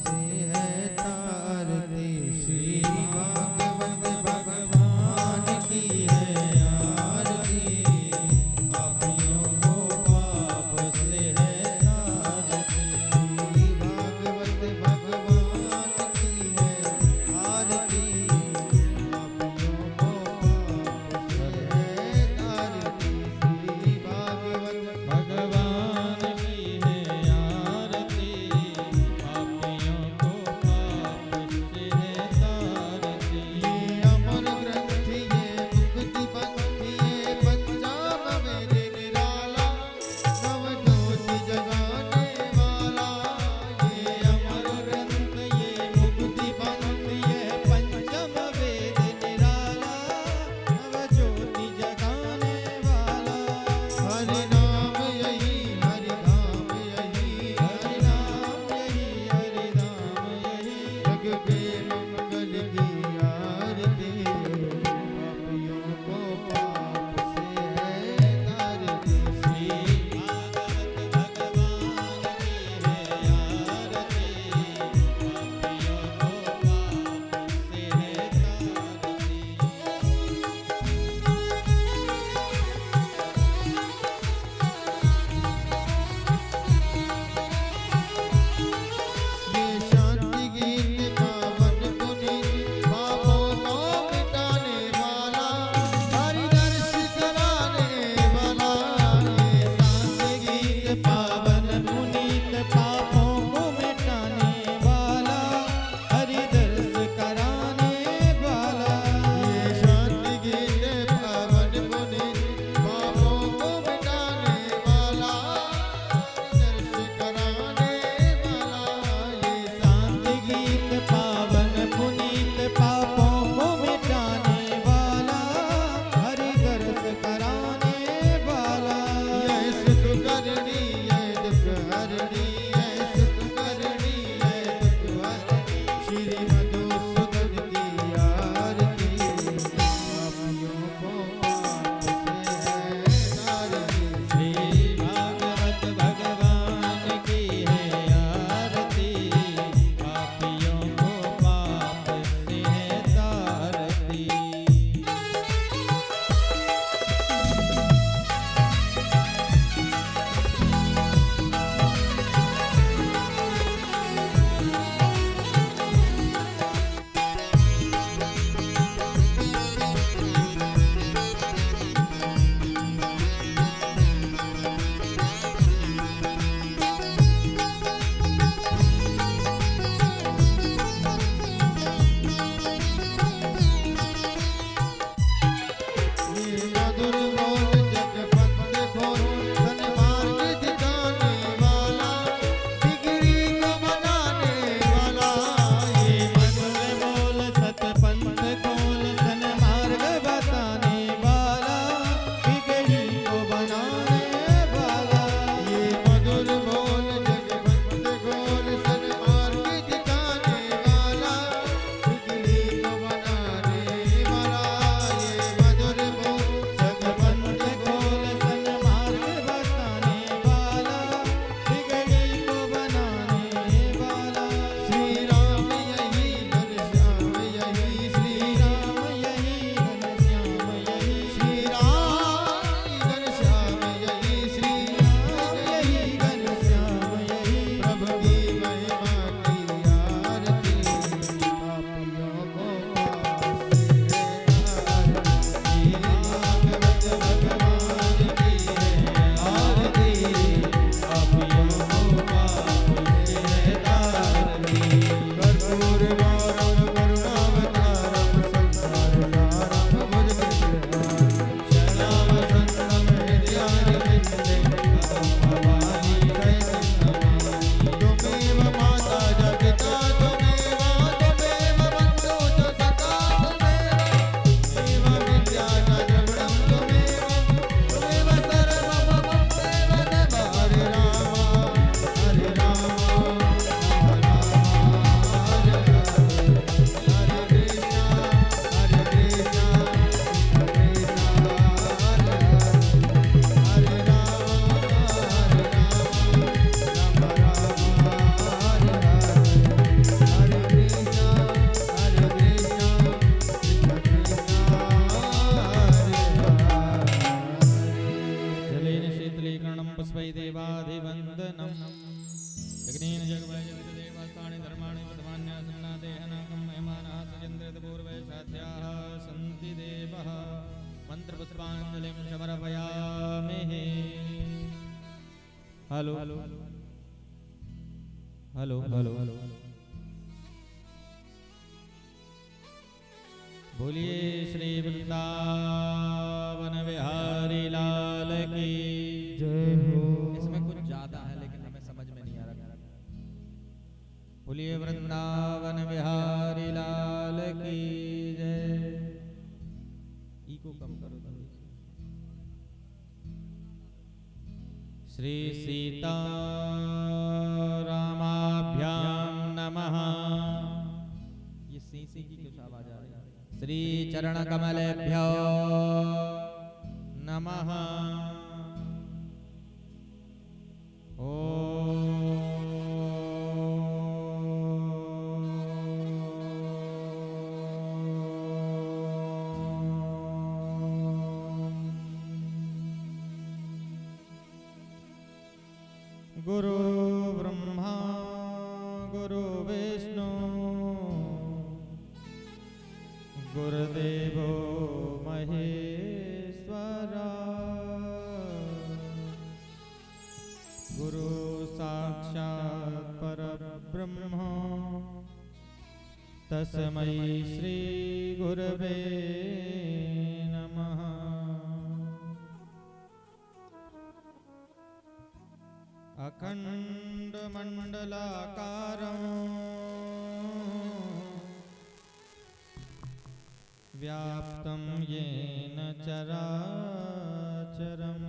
से है तारती। श्री भागवत भगवान की है आरती। पापियों को पाप से है तारती। श्री भागवत भगवान की है आरती। पापियों को पाप से है तारती। श्री भागवत भगवान की है आरती। पापियों को सर्वाणि धर्माणि प्रथमान्यासन्नादेहनाकं मेहमानः सचन्द्रेत पूर्वे साध्याः सन्ति देवः मन्त्रपुष्पाञ्जलिं समर्पयामि। हेलो हेलो हेलो हेलो बोलिए श्री वृंदावन बिहारी लाल की जय हो। इसमें कुछ ज्यादा है लेकिन हमें समझ में नहीं आ रहा। बोलिए वृंदावन बिहारी लाल की जय। इको कम करो थोड़ी सी। श्री सीता रामाभ्याम नमः। ये सीसी की कुछ आवाज आ रही है। श्री चरण कमलेभ्यो नमः। गुरु ब्रह्मा गुरु विष्णु गुरुदेवो महेश्वरा गुरु साक्षात् परब्रह्म तस्मै श्री गुरवे नमः। अखंड मंडलाकारं व्याप्तं येन चराचरम्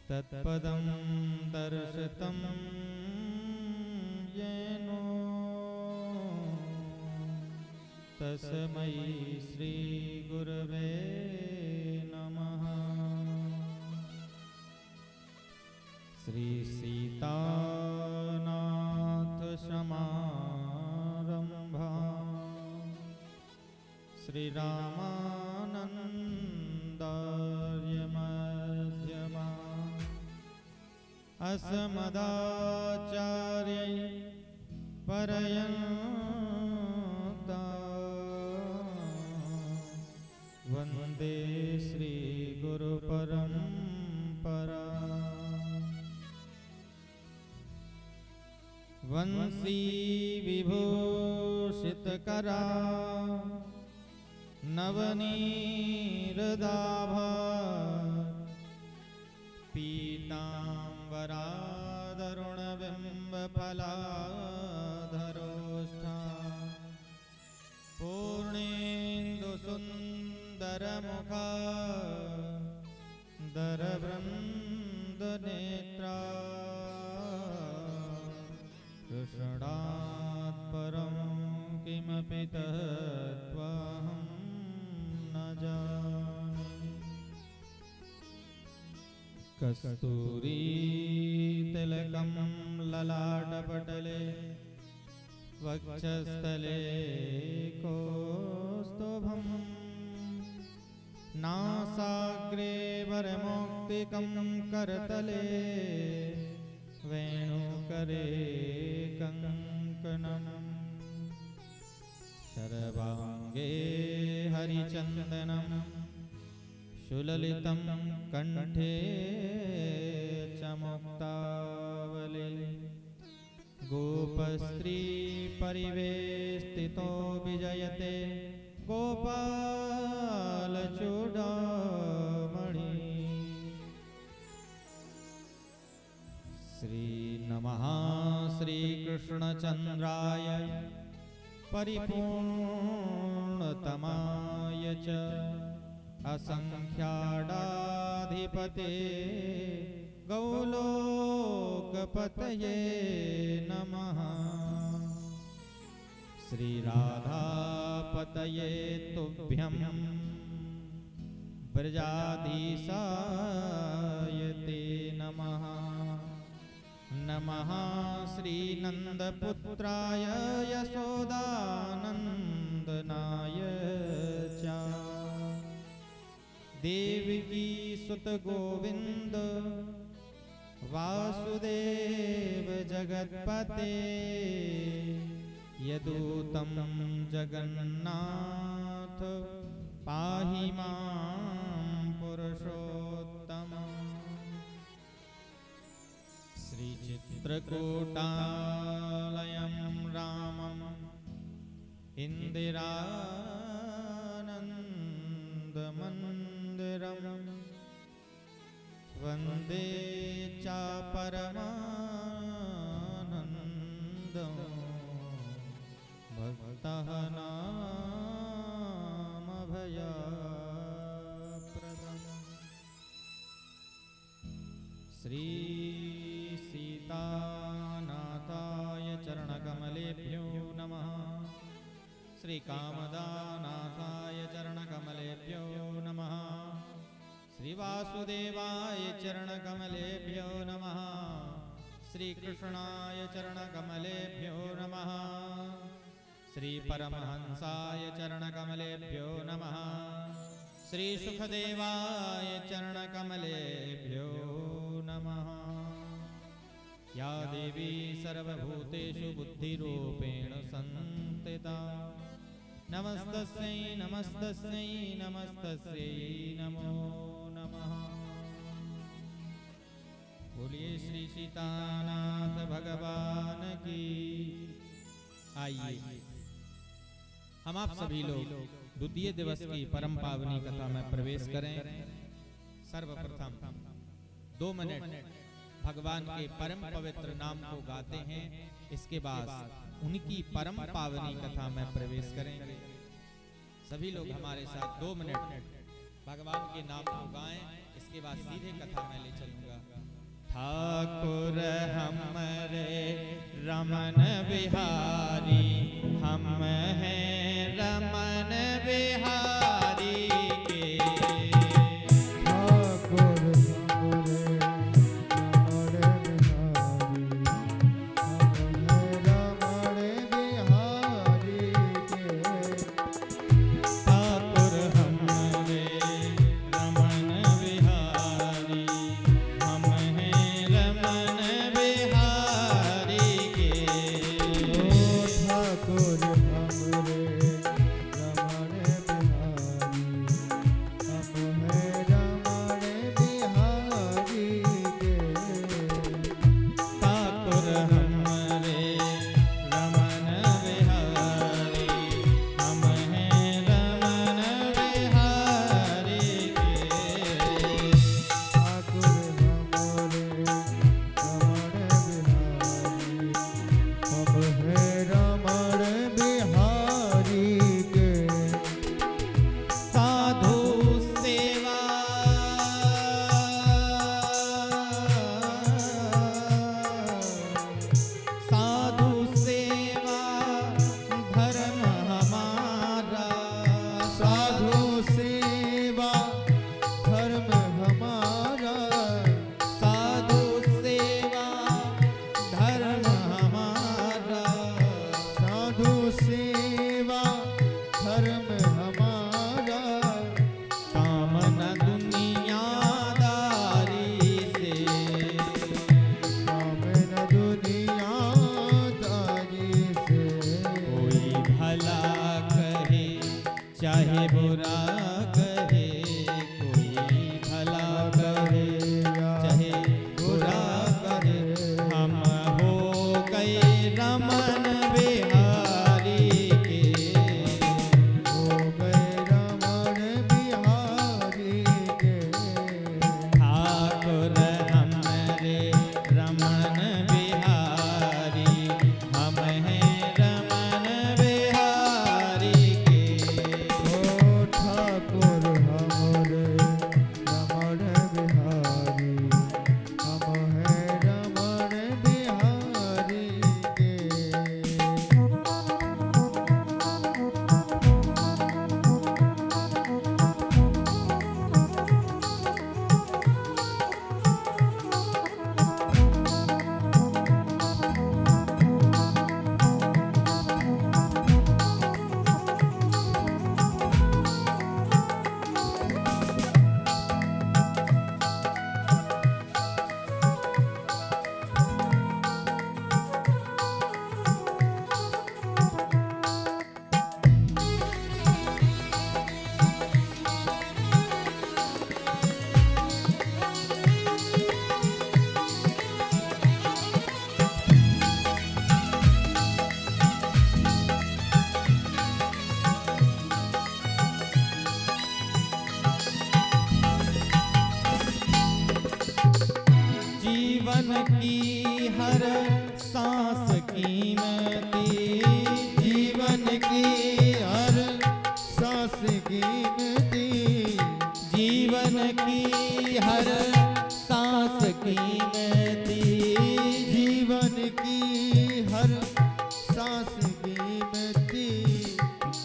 तत्पदं दर्शितं येन तस्मै श्री गुरवे नमः। श्री सीतानाथ समारंभा श्री रामानंदार्य मध्यमा अस्मदाचार्य पर्यन्ता वंदे श्री गुरु परंपरा। वंशी विभूषित करा नवनीरदाभा पीतांबरादरुण बिंब फलाधरोष्ठा पूर्णेन्दु सुंदर मुखा दरवृंद नेत्रा कृष्णात् परं किमपि तत्त्वहं न जाने। कस्तूरी तिलकं ललाटपटले वक्षस्थले कौस्तुभम् नासाग्रे वरमौक्तिकं करतले वेणुकरे कंकणम् सर्वांगे हरिचन्दनं सुललितं कंठे च मुक्तावली गोपस्त्री परिवेष्टितो विजयते गोपालचूडामणि। श्री नमः श्री कृष्णचन्द्राय परिपूर्णतमाय च असंख्याडाधिपते गौलोकपतये नमः। श्री राधापतये तुभ्यं ब्रजाधीशाय ते नमः। नमः श्री नंदपुत्राय यशोदानंदनाय च देवकी सुत गोविंद वासुदेव जगत्पते यदूतं जगन्नाथ पाहि मां पुरुषोत्तम। श्रीचित्रकूटालयं रामं इन्दिरानन्दमन्दिरं वन्दे च परमानन्दं भक्तः नामभयप्रदम्। श्री सीतानाथाय चरणकमलेभ्यो नमः। श्री कामदानाथाय चरणकमलेभ्यो नमः। श्री वासुदेवाय चरणकमलेभ्यो नमः। श्री कृष्णाय चरणकमलेभ्यो नमः। श्री परमहंसाय चरणकमलेभ्यो नमः। श्री सुखदेवाय चरणकमलेभ्यो नमः। या देवी सर्वभूतेषु बुद्धिरूपेण संस्थिता नमस्तस्यै नमस्तस्यै नमस्तस्यै नमो नमः। बोलिए श्री सीतानाथ भगवान की। आइए हम आप सभी लोग द्वितीय दिवस की परम पावनी कथा में प्रवेश करें। सर्वप्रथम 2 मिनट भगवान के परम पवित्र नाम को गाते हैं। इसके बाद उनकी परम पावनी कथा में प्रवेश करेंगे। सभी लोग हमारे साथ 2 मिनट भगवान के नाम को गाएं। इसके बाद सीधे कथा में ले चलूंगा। ठाकुर हमरे रमन बिहारी, हम हैं रमन बिहारी के। ठाकुर हमरे कीमती, जीवन की हर सांस कीमती, जीवन की हर सांस कीमती, जीवन की हर सांस कीमती,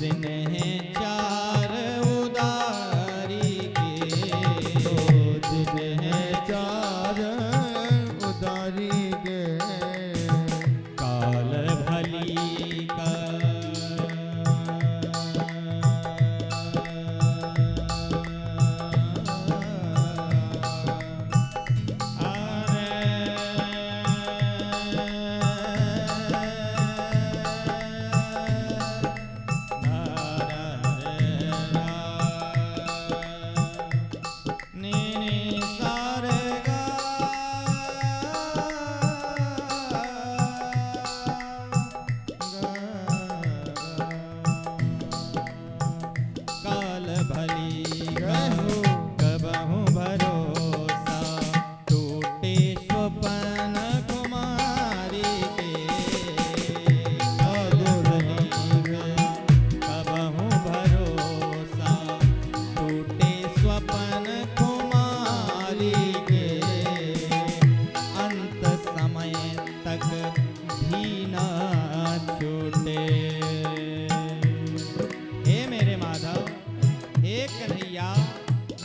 दिन है चार उदारी के, दिन है चार उदारी के, काल भली का काल भली कहो कबहु भरोसा, टूटे स्वपन कुमारी के, काल भली कबहु भरोसा, टूटे स्वपन कुमारी के, अंत समय तक भी ना छूटे। हे मेरे माधव, हे कन्हैया,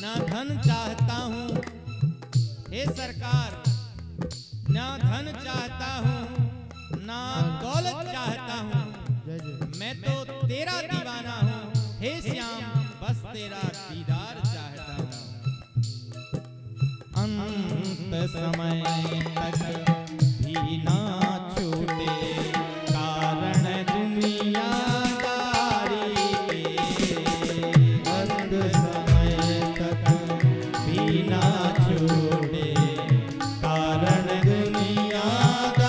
ना धन चाहता हूँ, हे सरकार, ना धन चाहता हूँ, ना दौलत चाहता हूँ, जय जय। मैं तो तेरा दीवाना हूँ, हे श्याम, बस तेरा दीदार चाहता हूँ। अंत समय तक भी ना छूटे, कारण दुनियादारी के, अंत समय तक भी ना छूटे, कारण दुनियादारी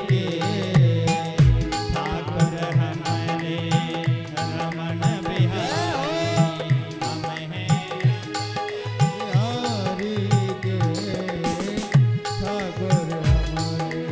के, ठाकुर हमारे रमण बिहारी, हम हैं बिहारी के, ठाकुर हमारे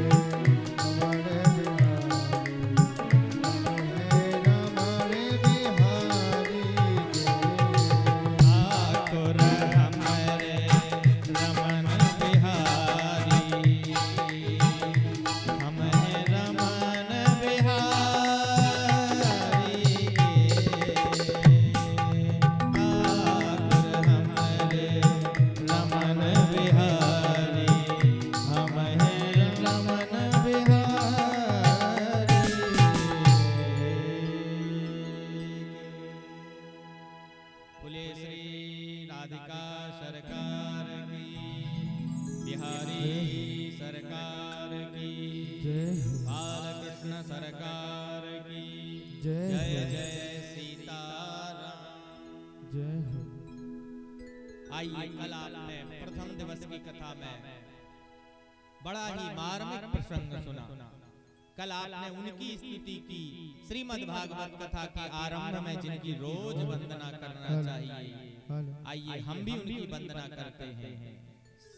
आइए कल आपने प्रथम दिवस की कथा में बड़ा ही मार्मिक प्रसंग सुना। कल आपने उनकी स्तुति की, श्रीमद् भागवत कथा के आरंभ में जिनकी रोज वंदना करना चाहिए, आइए हम भी उनकी वंदना करते हैं।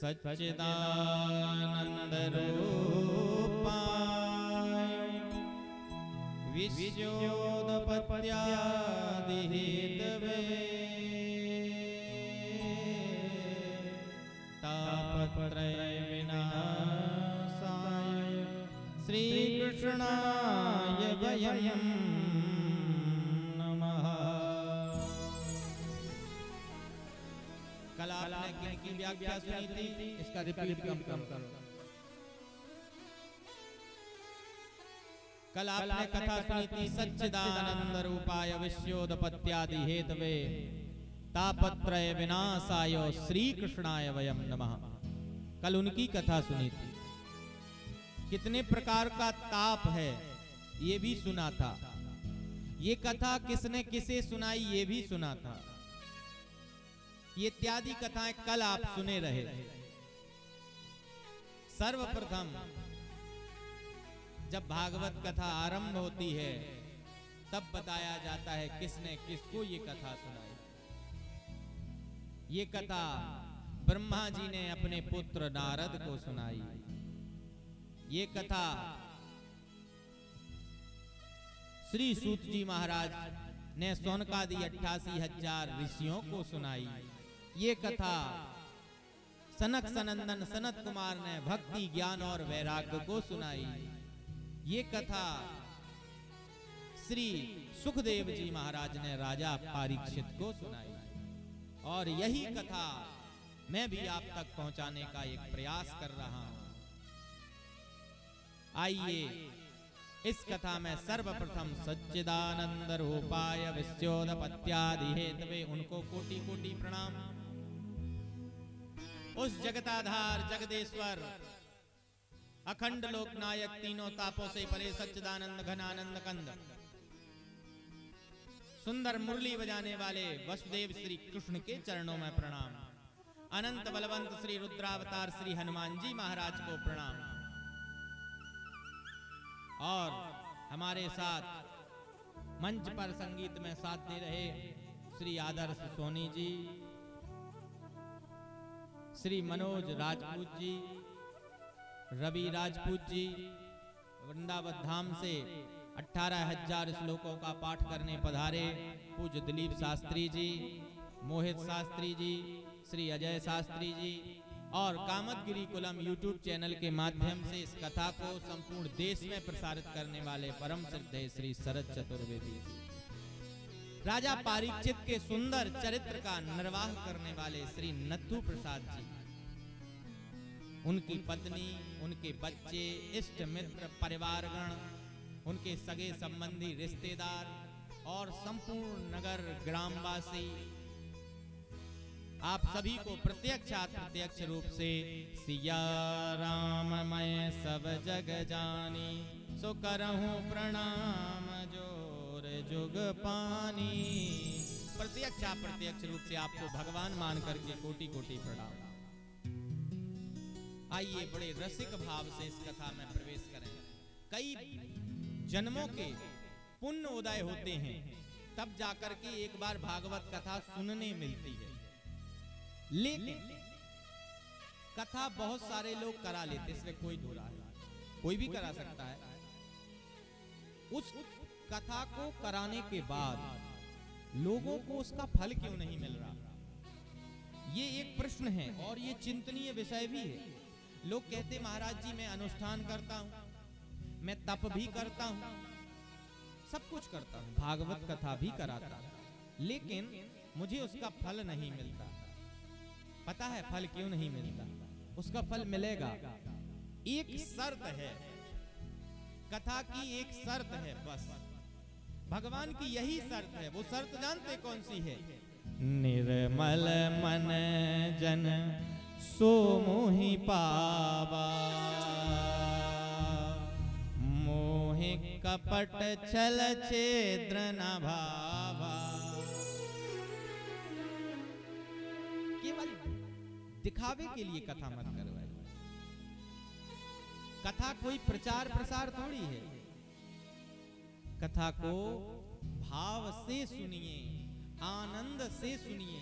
सच्चिदानंद रूपाय विश्वोदपत्यादि हेतवे तापत्रय विनाशाय श्री कृष्णाय वयं नमः। कल आपने किनकी व्याख्या सुनी थी? इसका रिपीट कम करो। कल आपने कथा सुनी थी सच्चिदानंद रूपाय विश्वोदपत्यादि हेतवे तापत्रय विनाशाय श्री कृष्णाय वयं नमः। कल उनकी कथा सुनी थी। कितने प्रकार का ताप है ये भी सुना था। ये कथा किसने किसे सुनाई ये भी सुना था। ये इत्यादि कथाएं कल आप सुने रहे। सर्वप्रथम जब भागवत कथा आरंभ होती है तब बताया जाता है किसने किसको ये कथा सुनाई। ये कथा ब्रह्मा जी ने अपने पुत्र नारद को सुनाई। ये कथा श्री सूत जी महाराज ने सोनकादि 88,000 ऋषियों को सुनाई। ये कथा सनक सनंदन सनत कुमार ने भक्ति ज्ञान और वैराग्य को सुनाई। ये कथा श्री सुखदेव जी महाराज ने राजा परीक्षित को सुनाई। और यही कथा मैं भी आप तक पहुंचाने का एक प्रयास कर रहा हूं। आइए इस कथा में सर्वप्रथम सच्चिदानंद रूपाय विश्वोदपत्यादि हेतवे उनको कोटि कोटि प्रणाम। उस जगताधार जगदेश्वर अखंड लोकनायक तीनों तापों से परे सच्चिदानंद घनानंद कंद सुंदर मुरली बजाने वाले वसुदेव श्री कृष्ण के चरणों में प्रणाम। अनंत बलवंत श्री रुद्रावतार श्री हनुमान जी महाराज को प्रणाम। और हमारे साथ मंच पर संगीत में साथ दे रहे श्री आदर्श सोनी जी, श्री मनोज राजपूत जी, रवि राजपूत जी, वृंदावन धाम से 18,000 श्लोकों का पाठ करने पधारे पूज्य दिलीप शास्त्री जी, मोहित शास्त्री जी, श्री अजय शास्त्री जी और कामतगिरी कुलम यूट्यूब चैनल के माध्यम से इस कथा को संपूर्ण देश में प्रसारित करने वाले परम श्रद्धेय श्री शरद चतुर्वेदी जी, राजा परीक्षित के सुंदर चरित्र का निर्वाह करने वाले श्री नथु प्रसाद जी, उनकी पत्नी, उनके बच्चे, इष्ट मित्र, परिवारगण, उनके सगे संबंधी, रिश्तेदार और संपूर्ण नगर ग्रामवासी, आप सभी को प्रत्यक्ष अप्रत्यक्ष रूप से सिया राम मैं सब जग जानी, सो करहूं प्रणाम जोर जुग पानी। प्रत्यक्ष अप्रत्यक्ष रूप से आपको भगवान मान करके कोटि कोटि प्रणाम। आइए बड़े रसिक भाव से इस कथा में प्रवेश करें। कई जन्मों के पुण्य उदय होते हैं तब जाकर के एक बार भागवत कथा सुनने मिलती है, लेकिन कथा बहुत सारे लोग करा लेते, इसमें कोई दो राय नहीं, कोई भी करा सकता है। उस कथा को कराने के बाद लोगों को उसका फल क्यों नहीं मिल रहा, ये एक प्रश्न है और ये चिंतनीय विषय भी है। लोग कहते महाराज जी मैं अनुष्ठान करता हूं, मैं तप भी करता हूं, सब कुछ करता हूं, भागवत कथा भी कराता हूं, लेकिन मुझे उसका फल नहीं मिलता। पता है फल क्यों नहीं मिलता? उसका फल मिलेगा, एक शर्त है, कथा की एक शर्त है, बस भगवान की यही शर्त है। वो शर्त जानते कौन सी है? निर्मल मन जन सो मोहि पावा, मोहि कपट छल छेद्र न भावा। केवल दिखावे के लिए कथा मत करवाइए। कथा कोई प्रचार प्रसार थोड़ी है। कथा को भाव से सुनिए, आनंद से सुनिए,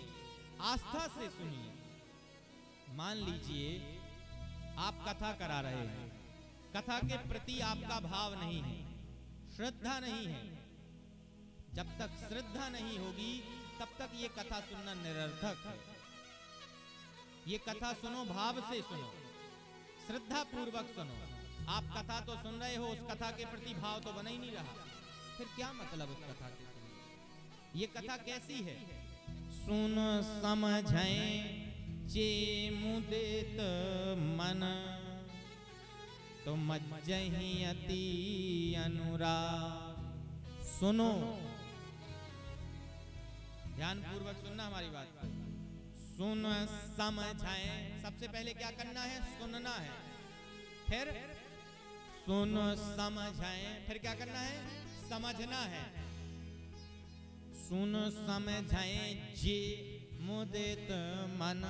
आस्था से सुनिए। मान लीजिए आप कथा करा रहे हैं, कथा के प्रति आपका भाव नहीं है, श्रद्धा नहीं है। जब तक श्रद्धा नहीं होगी तब तक ये कथा सुनना निरर्थक है। ये कथा सुनो, भाव से सुनो, श्रद्धा पूर्वक सुनो। आप कथा तो सुन रहे हो, उस कथा के प्रति भाव तो बना ही नहीं रहा, फिर क्या मतलब उस कथा के सुनने? ये कथा कैसी है? सुन समझें जे मुदित मन, तो मज्जहि अति अनुराग। सुनो, ध्यान पूर्वक सुनना हमारी बात को। सुन समझें, सबसे पहले क्या करना है? सुनना है। फिर सुन समझें, फिर क्या करना है? समझना है। सुन समझें जे मुदित मन,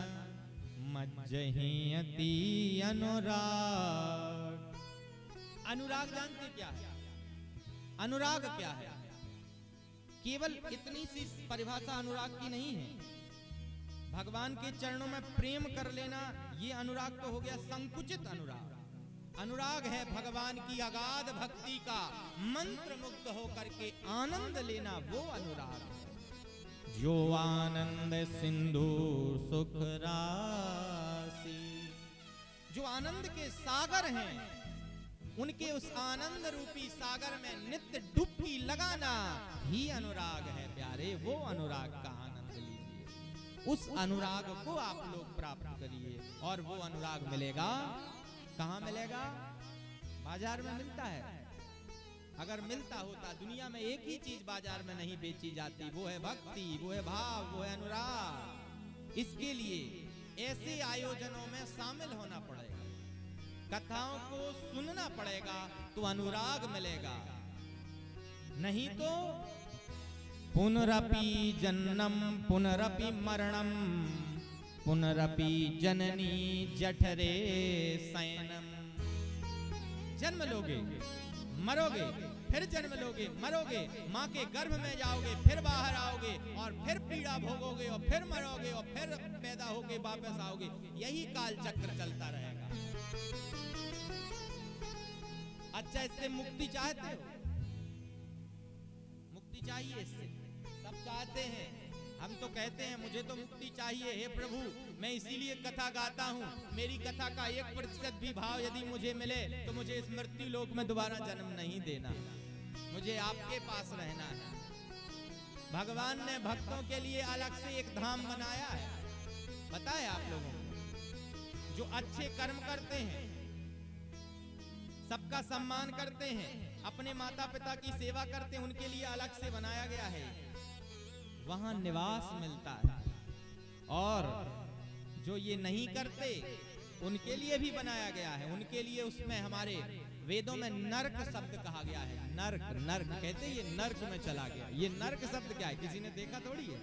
मज्जहि अति अनुराग। अनुराग जानते क्या है? अनुराग क्या है? केवल इतनी सी परिभाषा अनुराग की नहीं है। भगवान के चरणों में प्रेम कर लेना, ये अनुराग तो हो गया संकुचित अनुराग। अनुराग है भगवान की अगाध भक्ति का, मंत्र मुग्ध होकर के आनंद लेना, वो अनुराग है। जो आनंद सिंधु सुख राशि, जो आनंद के सागर हैं, उनके उस आनंद रूपी सागर में नित्य डुबकी लगाना ही अनुराग है प्यारे। वो अनुराग का आनंद लीजिए, उस अनुराग को आप लोग प्राप्त करिए। और वो अनुराग मिलेगा कहाँ मिलेगा? बाजार में मिलता है? अगर मिलता होता, दुनिया में एक ही चीज बाजार में नहीं बेची जाती, वो है भक्ति, वो है भाव, वो है अनुराग। इसके लिए ऐसे आयोजनों में शामिल होना पड़ेगा, कथाओं को सुनना पड़ेगा, तो अनुराग मिलेगा। नहीं तो पुनरपि जन्नम पुनरपि मरणम पुनरपि जननी जठरे शयनम। जन्म लोगे, मरोगे, फिर जन्म लोगे, मरोगे, माँ के गर्भ में जाओगे, फिर बाहर आओगे और फिर पीड़ा भोगोगे और फिर मरोगे और फिर पैदा होके वापस आओगे। यही काल चक्र चलता रहेगा। अच्छा, इससे मुक्ति चाहते हो? मुक्ति चाहिए इससे? सब चाहते हैं। हम तो कहते हैं मुझे तो मुक्ति चाहिए, हे प्रभु, मैं इसीलिए कथा गाता हूँ। मेरी कथा का 1% भी भाव यदि मुझे मिले तो मुझे इस मृत्यु लोक में दोबारा जन्म नहीं देना, मुझे आपके पास रहना है। भगवान ने भक्तों के लिए अलग से एक धाम बनाया है, पता है आप लोगों को? जो अच्छे कर्म करते हैं, सबका सम्मान करते हैं, अपने माता पिता की सेवा करते हैं, उनके लिए अलग से बनाया गया है। वहां निवास मिलता है। और जो ये नहीं करते उनके लिए भी बनाया गया है। उनके लिए उसमें हमारे वेदों में नरक शब्द कहा गया है। नरक, नरक कहते ये नरक में चला गया। ये नरक शब्द क्या है? किसी ने देखा थोड़ी है।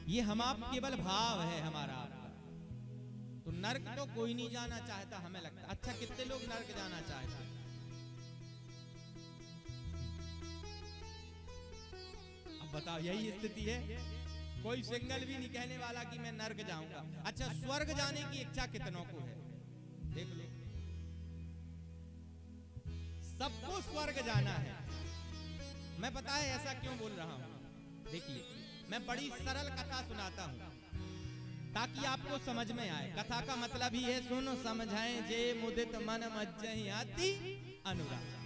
ये हम आप केवल भाव है हमारा आपका। तो नरक तो कोई नहीं जाना चाहता, हमें लगता। अच्छा, कितने लोग नरक जाना चाहते हैं? बताओ, यही स्थिति है। कोई सिंगल भी नहीं कहने वाला कि मैं नरक जाऊंगा। अच्छा, स्वर्ग जाने की इच्छा कितनों को है? देख लो, सबको स्वर्ग जाना है। मैं पता है ऐसा क्यों बोल रहा हूं। देखिए, मैं बड़ी सरल कथा सुनाता हूं ताकि आपको समझ में आए। कथा का मतलब ही है सुन समझाएं जे मुदित मन मज्जहि आति अनुराग।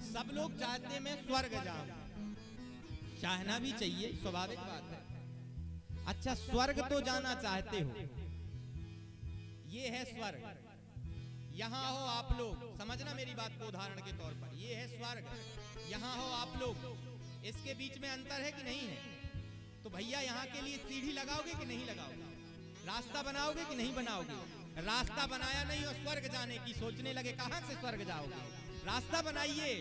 सब लोग चाहते मैं स्वर्ग जाऊं, चाहना भी चाहिए, स्वाभाविक बात है। अच्छा, स्वर्ग तो जाना चाहते हो, ये है स्वर्ग। यहां हो आप लोग, समझना मेरी बात को उदाहरण के तौर पर। ये है स्वर्ग, यहां हो आप लोग। इसके बीच में अंतर है कि नहीं है? तो भैया यहाँ के लिए सीढ़ी लगाओगे कि नहीं लगाओगे? रास्ता बनाओगे कि नहीं बनाओगे? रास्ता बनाया नहीं और स्वर्ग जाने की सोचने लगे, कहां से स्वर्ग जाओगे? रास्ता बनाइए।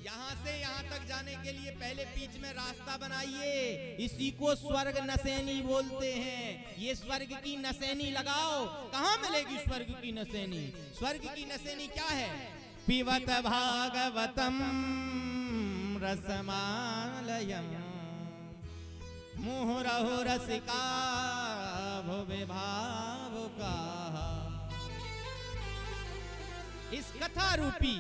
यहां से यहां तक जाने के लिए पहले बीच में रास्ता बनाइए। इसी को स्वर्ग नसैनी बोलते हैं। ये स्वर्ग की नसैनी लगाओ। कहां मिलेगी स्वर्ग की नसैनी? स्वर्ग की नसैनी क्या है? पिबत भागवतम रसमालयम मुहुरहु रसिका भुवि भावुका। इस कथा रूपी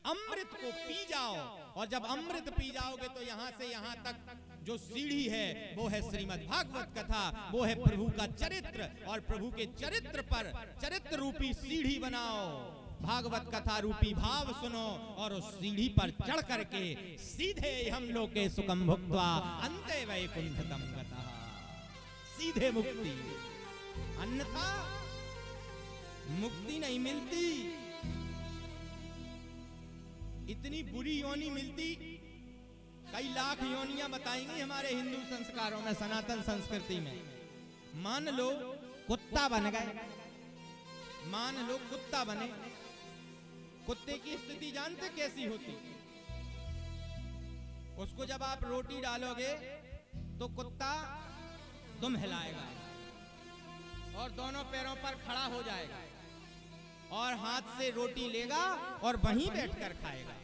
अमृत को पी जाओ, और जब अमृत पी जाओगे तो यहां से यहां तक जो सीढ़ी है वो है श्रीमद् भागवत कथा, वो है प्रभु का चरित्र। और प्रभु के चरित्र पर चरित्र रूपी सीढ़ी बनाओ, भागवत कथा रूपी भाव सुनो, और उस सीढ़ी पर चढ़ करके सीधे हम लोग के सुखम भुक्त्वा अन्ते वैकुंठतम गतः, सीधे मुक्ति। अन्यथा मुक्ति नहीं मिलती। इतनी बुरी योनि मिलती, कई लाख योनियां बताएंगी हमारे हिंदू संस्कारों में, सनातन संस्कृति में। मान लो कुत्ता बन गए, मान लो कुत्ता बने। कुत्ते की स्थिति जानते कैसी होती? उसको जब आप रोटी डालोगे तो कुत्ता दुम हिलाएगा और दोनों पैरों पर खड़ा हो जाएगा और हाथ से रोटी लेगा और वहीं बैठकर खाएगा।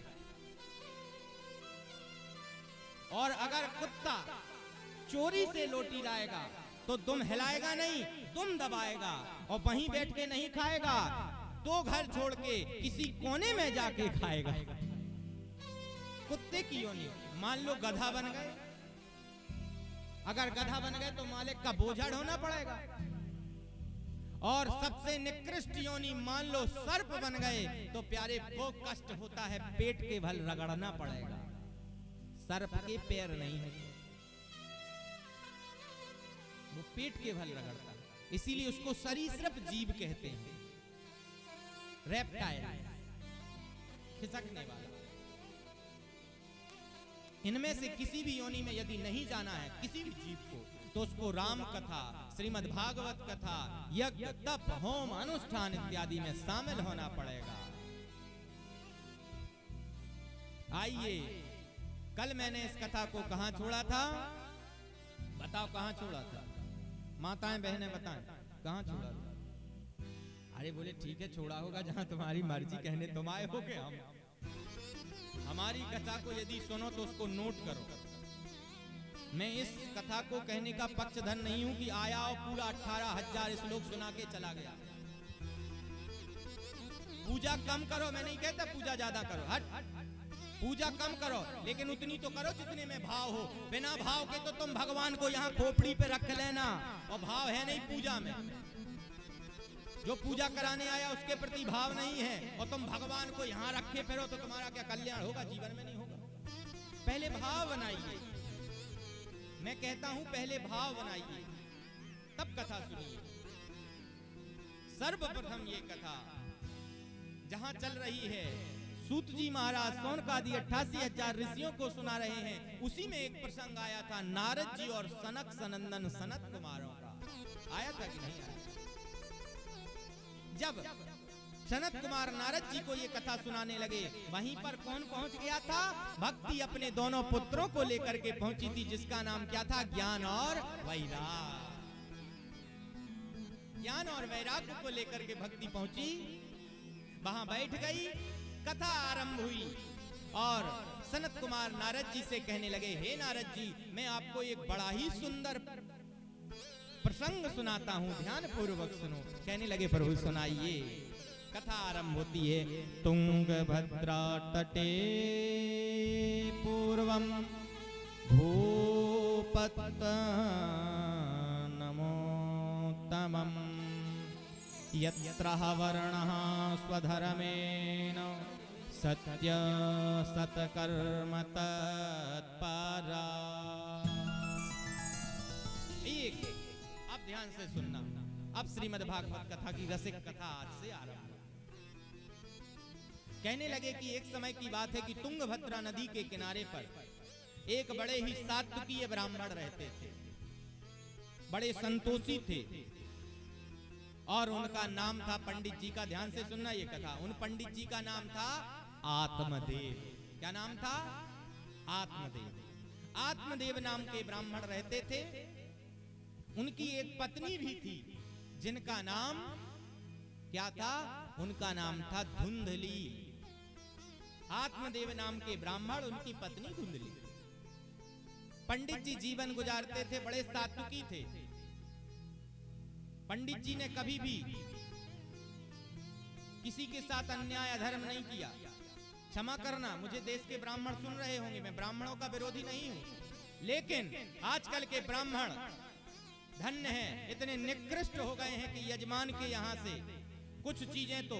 और अगर कुत्ता चोरी से रोटी लाएगा तो दुम हिलाएगा नहीं, तुम दबाएगा और वहीं बैठ के नहीं खाएगा तो घर छोड़ के किसी कोने में जाके खाएगा। कुत्ते की योनि, मान लो गधा बन गए, अगर गधा बन गए तो मालिक का बोझा ढोना पड़ेगा। और सबसे निकृष्ट योनि मान लो सर्प बन गए तो प्यारे वो कष्ट होता है, पेट के बल रगड़ना पड़ेगा। सर्प के पैर नहीं है, वो पेट के बल रगड़ता है, इसीलिए उसको सरीसृप जीव कहते हैं, रेप्टाइल, खिसकने वाला। इनमें से किसी भी योनि में यदि नहीं जाना है किसी भी जीव को, तो उसको राम कथा, श्रीमद् भागवत कथा, यज्ञ, तप, होम, अनुष्ठान इत्यादि में शामिल होना पड़ेगा। आइए, कल मैंने इस कथा को कहां छोड़ा था? बताओ कहां छोड़ा था? माताएं बहनें बताएं कहां छोड़ा था? अरे बोले ठीक है, छोड़ा होगा जहां तुम्हारी मर्जी, कहने तुम आए हो के हम। हमारी कथा को यदि सुनो तो उसको नोट करो। मैं इस कथा को कहने का पक्षधर नहीं हूं कि आया और पूरा 18,000 श्लोक सुना के चला गया। पूजा कम करो, मैं नहीं कहता पूजा ज्यादा करो, हट, पूजा कम करो, लेकिन उतनी तो करो जितने में भाव हो। बिना भाव के तो तुम भगवान को यहाँ खोपड़ी पे रख लेना, और भाव है नहीं पूजा में। जो पूजा कराने आया उसके प्रति भाव नहीं है, और तुम भगवान को यहाँ रखे फिरो तो तुम्हारा क्या कल्याण होगा? जीवन में नहीं होगा। पहले भाव बनाइए, मैं कहता हूं पहले भाव बनाइए, तब कथा सुनिए। सर्वप्रथम ये कथा जहां चल रही है, सूत जी महाराज सौनकादि 88,000 ऋषियों को सुना रहे हैं। उसी में एक प्रसंग आया था नारद जी और सनक सनंदन सनत कुमारों का। आया था कि नहीं आया? जब सनत कुमार नारद जी को ये कथा सुनाने लगे, वहीं पर कौन पहुंच गया था? भक्ति अपने दोनों पुत्रों को लेकर के पहुंची थी, जिसका नाम क्या था? ज्ञान और वैराग। ज्ञान और वैराग को लेकर के भक्ति पहुंची, वहां बैठ गई, कथा आरंभ हुई और सनत कुमार नारद जी से कहने लगे, हे नारद जी, मैं आपको एक बड़ा ही सुंदर प्रसंग सुनाता हूं, ध्यान पूर्वक सुनो। कहने लगे, प्रभु सुनाइए। कथा आरंभ होती है, तुंगभद्रा तटे पूर्वम भूपत नमोत्तमम् यत्र वर्णः स्वधर्मेण सत्य सत्कर्म तत्परा। एक अब ध्यान से सुनना। अब श्रीमद् भागवत कथा की रसिक कथा आज से आरंभ। कहने लगे कि एक समय की बात है कि तुंगभद्रा नदी के किनारे पर एक बड़े ही सात्विकीय ब्राह्मण रहते थे, बड़े संतोषी थे, और उनका नाम था पंडित जी का। ध्यान से सुनना ये कथा। उन पंडित जी का नाम था आत्मदेव। क्या नाम था? आत्मदेव। आत्मदेव नाम के ब्राह्मण रहते थे। उनकी एक पत्नी भी थी, जिनका नाम क्या था? उनका नाम था धुंधली। आत्मदेव नाम के ब्राह्मण, उनकी पत्नी धुंधली। पंडित जी जीवन गुजारते थे, बड़े सात्विकी थे। पंडित जी ने कभी भी किसी के साथ अन्याय अधर्म नहीं किया। क्षमा करना, मुझे देश के ब्राह्मण सुन रहे होंगे, मैं ब्राह्मणों का विरोधी नहीं हूं, लेकिन आजकल के ब्राह्मण धन्य हैं, इतने निकृष्ट हो गए हैं कि यजमान के यहां से कुछ चीजें तो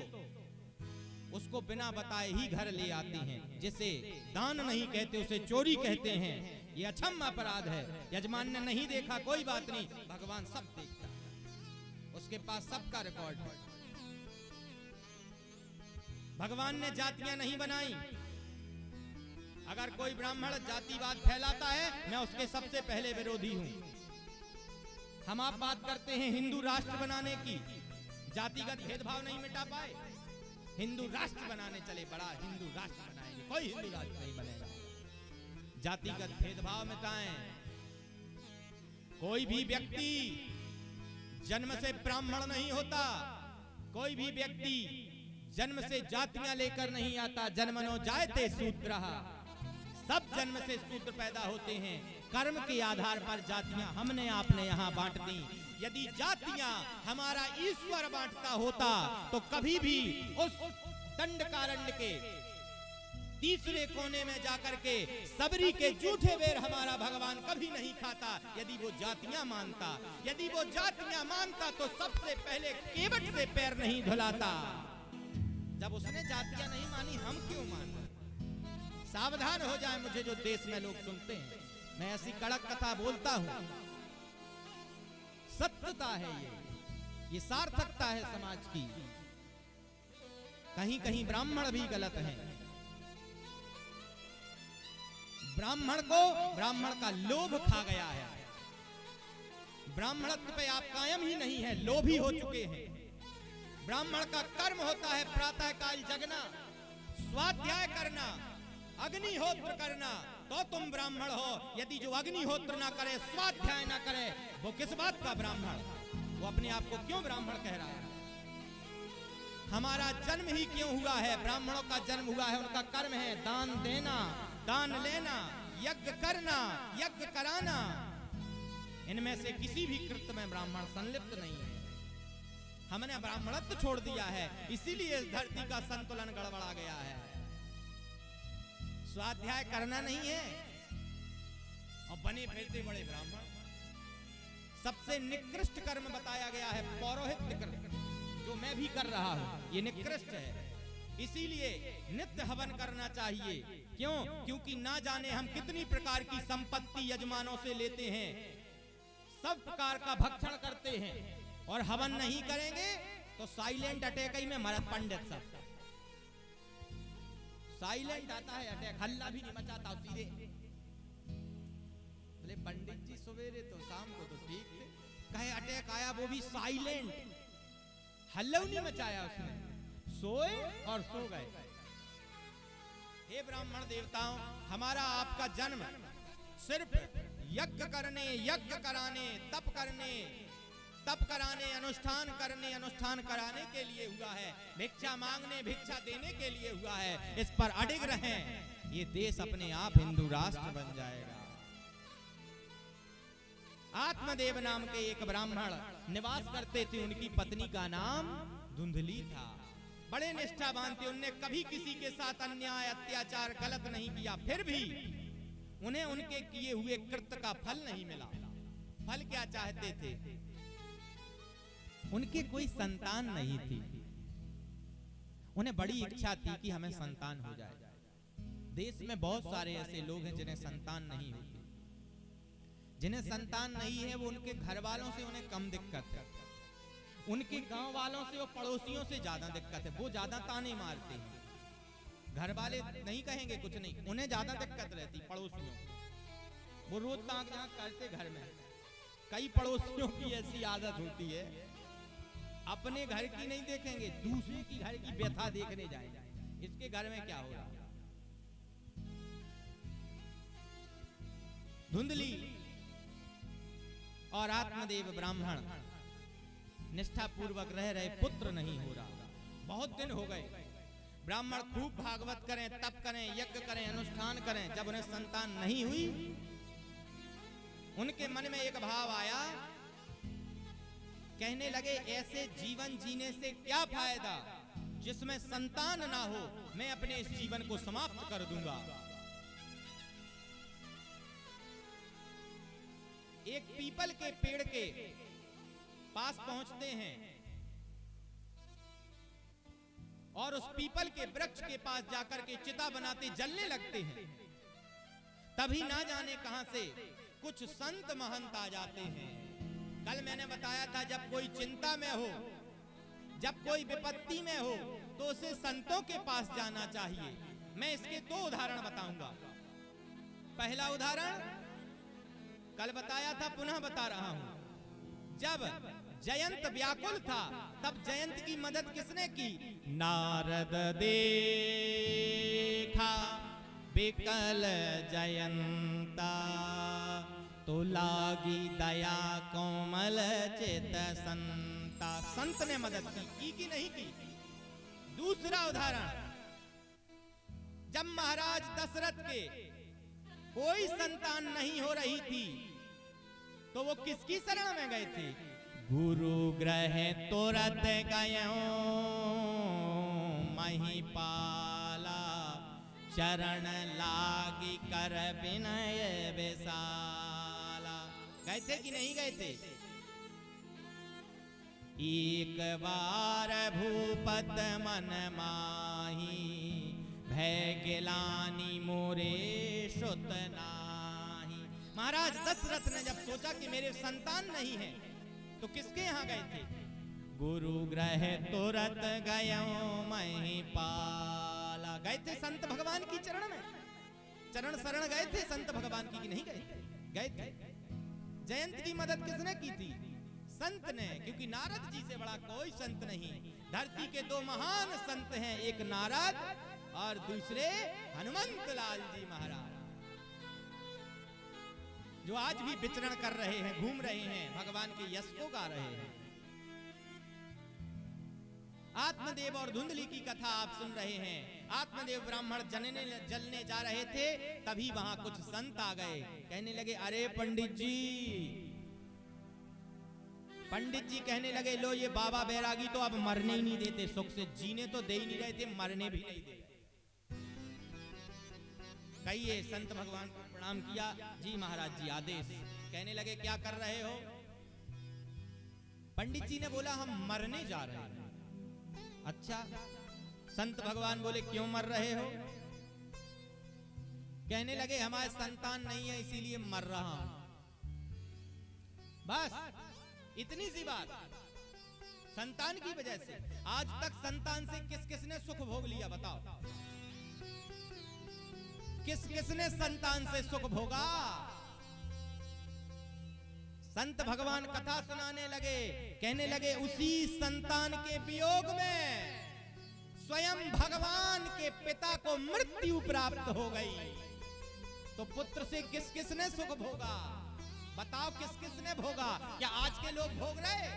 उसको बिना बताए ही घर ले आती हैं। जिसे दान नहीं कहते उसे चोरी कहते हैं। ये अक्षम्य अपराध है। यजमान ने नहीं देखा, कोई बात नहीं, भगवान सब देखता है, उसके पास सबका रिकॉर्ड है। भगवान ने जातियां नहीं बनाई। अगर कोई ब्राह्मण जातिवाद फैलाता है, मैं उसके सबसे पहले विरोधी हूं। हम आप बात करते हैं हिंदू राष्ट्र बनाने की, जातिगत भेदभाव नहीं मिटा पाए। हिंदू राष्ट्र बनाने चले, बड़ा हिंदू राष्ट्र बनाएंगे, कोई हिंदू राष्ट्र नहीं बनेगा। जातिगत भेदभाव मिटाएं। कोई भी व्यक्ति जन्म से ब्राह्मण नहीं होता, कोई भी व्यक्ति जन्म से जातियां लेकर नहीं आता। जन्मनो जायते शूद्रः, सब जन्म से शूद्र पैदा होते हैं। कर्म के आधार पर जातियां हमने आपने यहां बांट दी। यदि जातियां हमारा ईश्वर बांटता होता तो कभी भी उस दंडकारण्य के तीसरे कोने में जाकर के सबरी के जूठे बेर हमारा भगवान कभी नहीं खाता। यदि वो जातियां मानता, यदि वो जातियां मानता तो सबसे पहले केवट से पैर नहीं धुलाता। जब उसने जातियां नहीं मानी, हम क्यों माने? सावधान हो जाए मुझे जो देश में लोग सुनते हैं, मैं ऐसी कड़क कथा बोलता हूं, सत्यता है ये सार्थकता है समाज की। कहीं कहीं ब्राह्मण भी गलत हैं। ब्राह्मण का लोभ खा गया है। ब्राह्मणत्व पे आप कायम ही नहीं है, लोभी हो चुके हैं। ब्राह्मण का कर्म होता है प्रातः काल जगना, स्वाध्याय करना, अग्निहोत्र करना, तो तुम ब्राह्मण हो। यदि जो अग्निहोत्र ना करे, स्वाध्याय ना करे, वो किस बात का ब्राह्मण? वो अपने आप को क्यों ब्राह्मण कह रहा है? हमारा जन्म ही क्यों हुआ है? ब्राह्मणों का जन्म हुआ है, उनका कर्म है दान देना, दान लेना, यज्ञ करना, यज्ञ कराना। इनमें से किसी भी कृत्य में ब्राह्मण संलिप्त नहीं है। हमने ब्राह्मणत्व छोड़ दिया है, इसीलिए इस धरती का संतुलन गड़बड़ा गया है। स्वाध्याय करना नहीं है और बने फिरते बड़े ब्राह्मण। सबसे निकृष्ट कर्म बताया गया है पौरोहित्य कर्म, जो मैं भी कर रहा हूं, ये निकृष्ट है। इसीलिए नित्य हवन करना चाहिए। क्यों? क्योंकि ना जाने हम कितनी प्रकार की संपत्ति यजमानों से लेते हैं, सब प्रकार का भक्षण करते हैं, और हवन नहीं करेंगे तो साइलेंट अटैक ही में मरत पंडित सब। साइलेंट आता है अटैक, हल्ला भी नहीं मचाता सीधे। बोले पंडित जी सवेरे तो शाम को तो ठीक थे, कहे अटैक आया वो भी साइलेंट, हल्ला नहीं मचाया उसने, सोए और सो गए। हे ब्राह्मण देवताओं, हमारा आपका जन्म सिर्फ यज्ञ करने, यज्ञ कराने, तप करने, तप कराने, अनुष्ठान करने, अनुष्ठान कराने के लिए हुआ है। भिक्षा मांगने, भिक्षा देने के लिए हुआ है। इस पर अडिग रहें, ये देश अपने आप हिंदू राष्ट्र बन जाएगा। आत्मदेव नाम के एक ब्राह्मण निवास करते थे, उनकी पत्नी का नाम धुंधली था। बड़े निष्ठावान थे, उनने कभी किसी के साथ अन्याय, अत्याचार, गलत नहीं किया। फिर भी उन्हें उनके किए हुए कृत्य का फल नहीं मिला। फल क्या चाहते थे? उनकी कोई संतान नहीं थी। उन्हें बड़ी इच्छा थी कि हमें संतान हो जाए। देश में बहुत सारे ऐसे लोग हैं जिन्हें संतान नहीं होती। जिन्हें संतान नहीं है वो उनके घर वालों से उन्हें कम दिक्कत है, उनके गांव वालों से और पड़ोसियों से ज्यादा दिक्कत है। वो ज्यादा ताने मारते हैं, घर वाले नहीं कहेंगे कुछ नहीं, उन्हें ज्यादा दिक्कत रहती पड़ोसियों को। वो रोज ताक झांक करते घर में। कई पड़ोसियों की ऐसी आदत होती है, अपने घर की नहीं देखेंगे, दूसरे की घर की व्यथा देखने जाएंगे, इसके घर में क्या हो रहा। धुंधली और आत्मदेव ब्राह्मण निष्ठा पूर्वक रह रहे, पुत्र नहीं हो रहा। बहुत दिन हो गए। ब्राह्मण खूब भागवत करें, तप करें, यज्ञ करें, अनुष्ठान करें, जब उन्हें संतान नहीं हुई, उनके मन में एक भाव आया, कहने लगे ऐसे जीवन जीने से क्या फायदा जिसमें संतान ना हो। मैं अपने इस जीवन को समाप्त कर दूंगा। एक पीपल के पेड़ के पास पहुंचते हैं और उस पीपल के वृक्ष के पास जाकर के चिता बनाते जलने लगते हैं। तभी ना जाने कहां से कुछ संत महंत आ जाते हैं। कल मैंने बताया था, जब कोई चिंता में हो, जब कोई विपत्ति में हो, तो उसे संतों के पास जाना चाहिए। मैं इसके दो उदाहरण बताऊंगा। पहला उदाहरण कल बताया था, पुनः बता रहा हूं। जब जयंत व्याकुल था, तब जयंत की मदद किसने की? नारद देखा विकल जयंता, तो लागी दया कोमल चित संता। संत ने मदद की नहीं की? दूसरा उदाहरण, जब महाराज दशरथ के कोई संतान नहीं हो रही थी, तो वो किसकी शरण में गए थे? गुरु ग्रह तुरत गयो महिपाला, चरण लागी कर विनय विशाला। गए थे कि नहीं गए थे? एक बार भूपत मन माही, भय गिलानी मोरे सुत नाही। महाराज दशरथ ने जब सोचा कि मेरे संतान नहीं है तो किसके यहाँ गए थे? गुरु ग्रह तुरत गयो महिपाला। गए थे संत भगवान की चरण में, चरण शरण गए थे संत भगवान की कि नहीं गए थे? गए थे। जयंत की मदद किसने की थी? संत ने, क्योंकि नारद जी से बड़ा कोई संत नहीं। धरती के दो महान संत हैं, एक नारद और दूसरे हनुमंत लाल जी महाराज, जो आज भी विचरण कर रहे हैं, घूम रहे हैं, भगवान के यश को गा रहे हैं। आत्मदेव और धुंधली की कथा आप सुन रहे हैं। आत्मदेव ब्राह्मण जलने जा रहे थे, तभी वहां कुछ संत आ गए। कहने लगे, अरे पंडित जी, पंडित जी कहने लगे, लो ये बाबा बैरागी तो अब मरने ही नहीं देते, सुख से जीने तो दे ही नहीं रहे थे, मरने भी नहीं दे रहे। कहिए, संत भगवान को प्रणाम किया। जी महाराज जी आदेश। कहने लगे, क्या कर रहे हो? पंडित जी ने बोला, हम मरने जा रहे हैं। अच्छा। संत भगवान बोले, क्यों मर रहे हो? कहने लगे, हमारे संतान नहीं है इसीलिए मर रहा हूं। बस इतनी सी बात, संतान की वजह से। आज तक संतान से किस किसने सुख भोग लिया बताओ? किस किसने संतान से सुख भोगा? संत भगवान कथा सुनाने लगे। कहने लगे, उसी संतान के वियोग में स्वयं भगवान के पिता को मृत्यु प्राप्त हो गई, तो पुत्र से किस किसने सुख भोगा? बताओ, किस किसने भोगा? क्या आज के लोग भोग रहे?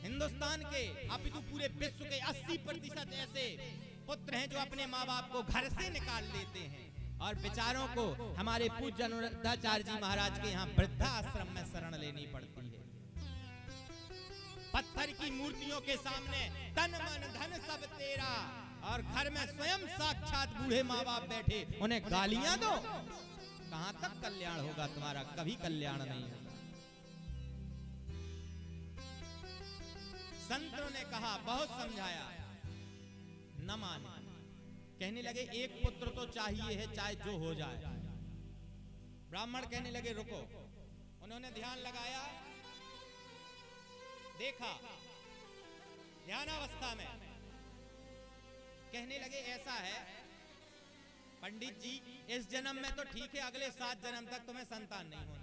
हिंदुस्तान के, अपितु पूरे विश्व के 80% ऐसे पुत्र हैं जो अपने माँ बाप को घर से निकाल देते हैं, और बेचारों को हमारे पूज्य अनुरुद्धाचार्य जी महाराज के यहाँ वृद्धाश्रम में शरण लेनी पड़ती है। पत्थर की मूर्तियों के सामने तन मन धन सब तेरा, और घर में स्वयं साक्षात बूढ़े माँ बाप बैठे, उन्हें गालियां दो। कहां तक कल्याण होगा तुम्हारा? कभी कल्याण नहीं होगा। संतों ने कहा, बहुत समझाया, न माने। कहने लगे, एक पुत्र तो चाहिए है, चाहे जो हो जाए। ब्राह्मण कहने लगे, रुको। उन्होंने ध्यान लगाया, देखा ध्यानावस्था में। कहने लगे, ऐसा है पंडित जी, इस जन्म में तो ठीक है, अगले 7 जन्म तक तुम्हें संतान नहीं होना।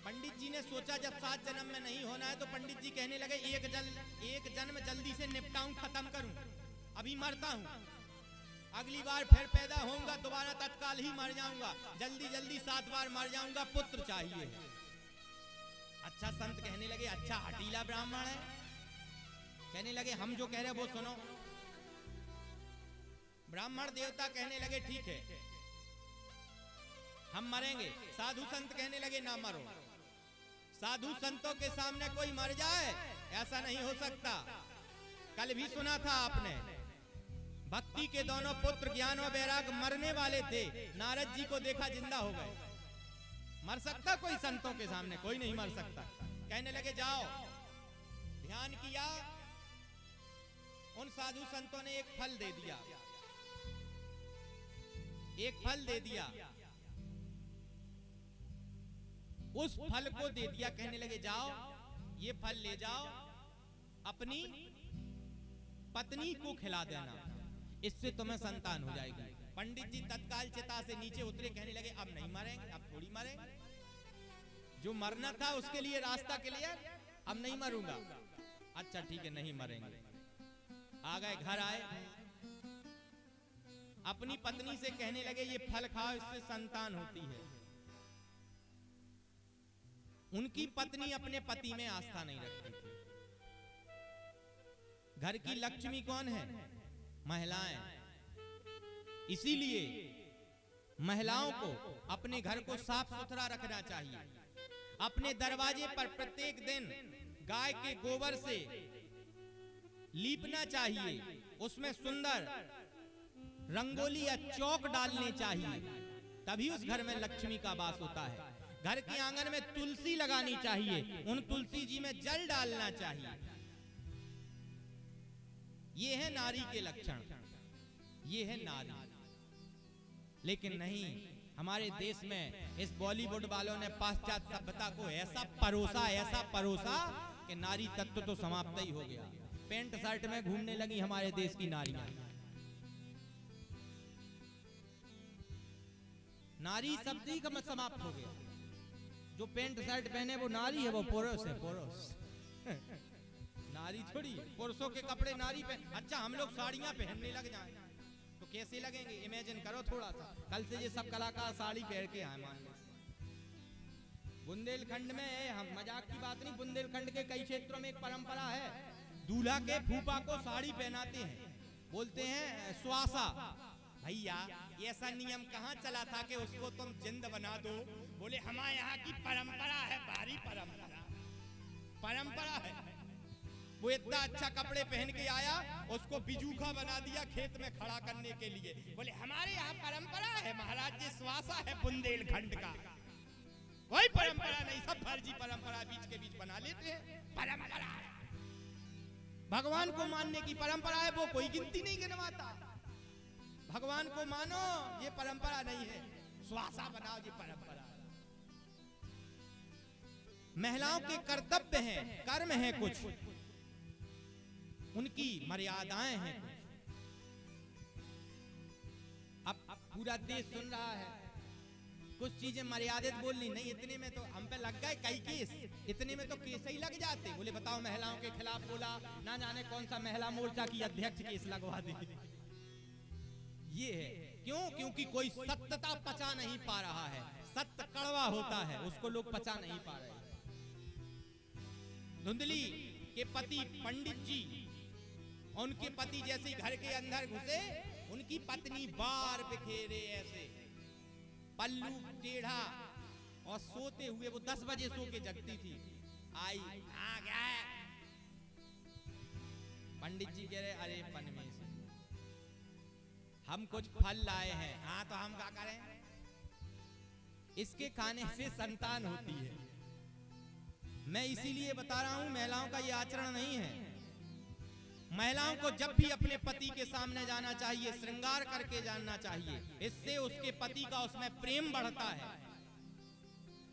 पंडित जी ने सोचा, जब 7 जन्म में नहीं होना है, तो पंडित जी कहने लगे, एक जन्म जल्दी से निपटाऊं, खत्म करूं, अभी मरता हूं, अगली बार फिर पैदा होऊंगा, दोबारा तत्काल ही मर जाऊंगा, जल्दी जल्दी 7 बार मर जाऊंगा, पुत्र चाहिए। अच्छा, संत कहने लगे, अच्छा हठीला ब्राह्मण है। कहने लगे, हम जो कह रहे वो सुनो। ब्राह्मण देवता कहने लगे, ठीक है, हम मरेंगे। साधु संत कहने लगे, ना मरो। साधु संतों के सामने कोई मर जाए, ऐसा नहीं हो सकता। कल भी सुना था आपने, भक्ति के दोनों पुत्र ज्ञान और वैराग मरने वाले थे, नारद जी को देखा जिंदा हो गए। मर सकता कोई संतों के सामने? कोई नहीं मर सकता। कहने लगे, जाओ। ध्यान किया, उन साधु संतों ने एक फल दे दिया, एक फल दे दिया, उस फल को दे दिया। कहने लगे, जाओ ये फल ले जाओ, अपनी पत्नी को खिला देना, इससे तुम्हें संतान हो जाएगी। पंडित जी तत्काल चिता से नीचे उतरे। कहने लगे, अब नहीं मरेंगे, अब थोड़ी मरेंगे, जो मरना था उसके लिए रास्ता क्लियर, अब नहीं मरूंगा। अच्छा ठीक है, नहीं मरेंगे। आ गए, घर आए, अपनी पत्नी से कहने लगे, ये फल खाओ, इससे संतान होती है। उनकी पत्नी अपने पति में आस्था नहीं रखती थी। घर की लक्ष्मी कौन है? महिलाएं। इसीलिए महिलाओं को अपने घर को साफ सुथरा रखना चाहिए। अपने दरवाजे पर प्रत्येक दिन गाय के गोबर से लीपना चाहिए, उसमें सुंदर रंगोली या चौक डालने चाहिए, तभी उस घर में लक्ष्मी का वास होता है। घर के आंगन में तुलसी लगानी चाहिए, उन तुलसी जी में जल डालना चाहिए। ये है नारी के लक्षण, ये है नारी। लेकिन नहीं, हमारे देश में इस बॉलीवुड वालों ने पाश्चात्य सभ्यता को ऐसा परोसा कि नारी तत्व तो समाप्त ही हो गया। पेंट शर्ट में घूमने लगी हमारे देश की नारियां। नारी शब्द ही का समाप्त हो गया। जो पेंट शर्ट पहने वो नारी है, वो पुरुष है, पुरुष नारी थोड़ी। पुरुषों के कपड़े नारी पे। अच्छा, हम लोग साड़ियां पहनने लग जाए तो कैसे लगेंगे? इमेजिन करो थोड़ा सा। कल से ये सब कलाकार साड़ी पहन के आए। मान लो बुंदेलखंड में, हम मजाक की बात नहीं, बुंदेलखंड के कई क्षेत्रों में एक परंपरा है, दूल्हा के फूफा को साड़ी पहनाते हैं, बोलते हैं स्वासा। भैया ऐसा नियम कहाँ चला था कि उसको तुम जिंद बना दो? बोले हमारे यहाँ की परंपरा है, भारी परंपरा है। वो इतना अच्छा कपड़े पहन के आया, उसको बिजूखा बना दिया खेत में खड़ा करने के लिए। बोले हमारे यहाँ परंपरा है महाराज जी, स्वासा है बुंदेलखंड का। कोई परंपरा नहीं, सब फर्जी परंपरा बीच के बीच बना लेते हैं। परंपरा है, भगवान को मानने की परंपरा है, वो कोई गिनती नहीं गिनवाता। भगवान को मानो, ये परंपरा नहीं है। स्वासा बनाओ, ये परंपरा है। महिलाओं के कर्तव्य हैं, कर्म है कुछ, उनकी मर्यादाएं हैं। अब पूरा देश सुन रहा है, कुछ चीजें मर्यादित बोलनी नहीं। इतने में तो हम पे लग गए कई केस, इतने में तो केस ही लग जाते। बोले बताओ, महिलाओं के खिलाफ बोला, ना जाने कौन सा महिला मोर्चा की अध्यक्ष केस लगवा दी। ये है क्यों? क्योंकि कोई सत्यता पचा नहीं पा रहा है। सत्य कड़वा होता है, उसको लोग पचा नहीं पा रहे। धुंधली के पति पंडित जी, उनके पति जैसे घर के अंदर घुसे, उनकी पत्नी बार बिखेरे ऐसे, पल्लू टेढ़ा, और सोते हुए वो 10 बजे सो के जगती थी। आई आ गया पंडित जी, कह रहे अरे पनमें से हम कुछ फल लाए हैं। हाँ तो हम क्या करें? इसके खाने से संतान होती है। मैं इसीलिए बता रहा हूं, महिलाओं का ये आचरण नहीं है। महिलाओं को जब भी अपने पति के सामने जाना चाहिए, श्रृंगार करके जाना चाहिए। इससे उसके पति का उसमें प्रेम बढ़ता है।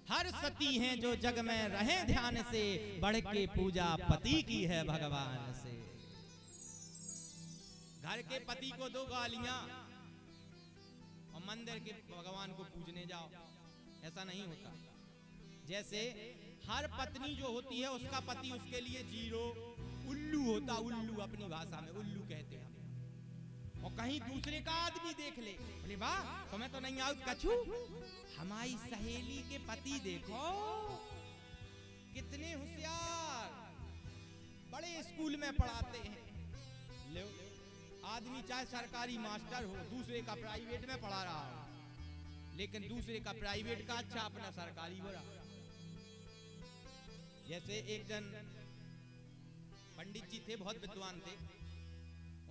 हर सती हैं जो जग में रहे ध्यान से, बढ़ के पूजा पति की है भगवान से। घर के पति को दो गालियां और मंदिर के भगवान को पूजने जाओ, ऐसा नहीं होता। जैसे हर पत्नी जो होती है, उसका पति उसके लिए जीरो, उल्लू होता। उल्लू अपनी भाषा में उल्लू कहते हैं। और कहीं दूसरे का आदमी देख ले, बोले वाह तुम्हें तो नहीं आउट कछू, हमारी सहेली के पति देखो कितने होशियार, बड़े स्कूल में पढ़ाते हैं। ले आदमी चाहे सरकारी मास्टर हो, दूसरे का प्राइवेट में पढ़ा रहा हो, लेकिन दूसरे का प्राइवेट का अच्छा, अपना सरकारी बुरा। जैसे एक जन पंडित जी थे, बहुत विद्वान थे,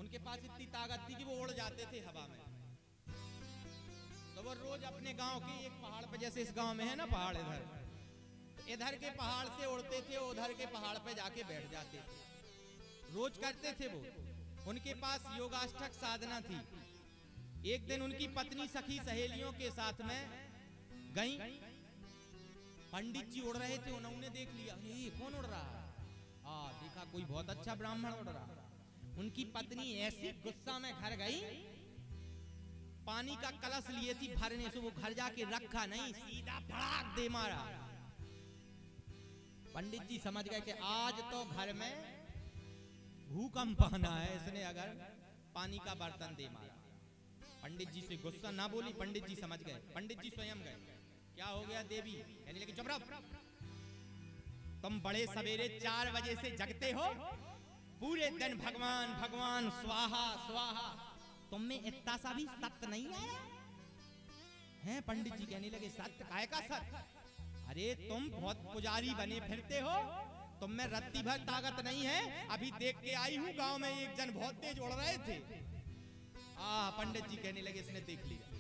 उनके पास इतनी ताकत थी कि वो उड़ जाते थे हवा में। तो वो रोज अपने गांव के एक पहाड़ पे, जैसे इस गांव में है ना पहाड़, इधर के पहाड़ से उड़ते थे, उधर के पहाड़ पे जाके बैठ जाते थे। रोज करते थे वो। उनके पास योगाष्टक साधना थी। एक दिन उनकी पत्नी सखी सहेलियों के साथ में गई। पंडित जी उड़ रहे थे, उन्होंने देख लिया, ये कौन उड़ रहा है? देखा कोई बहुत अच्छा ब्राह्मण उड़ रहा। उनकी पत्नी ऐसी गुस्सा में घर गई, पानी का कलश लिए थी भरने से, वो घर जाके रखा नहीं, सीधा भड़ाक दे मारा। पंडित जी समझ गए कि आज तो घर में भूकंप आना है, इसने अगर पानी का बर्तन दे मारा। पंडित जी से गुस्सा ना बोली, पंडित जी समझ गए। पंडित जी स्वयं गए, क्या हो गया देवी? कहने लगे चुप रहो, तुम बड़े सवेरे 4 बजे से जगते हो, पूरे दिन भगवान भगवान स्वाहा स्वाहा, तुम में इतना सा भी सत्य नहीं आया? हैं पंडित जी कहने लगे सत्य काय का सत्य? अरे तुम बहुत पुजारी बने फिरते हो, तुम में रत्ती भर ताकत नहीं है। अभी देख के आई हूं गांव में एक जन बहुत तेज उड़ रहे थे। पंडित जी कहने लगे इसने देख लिया।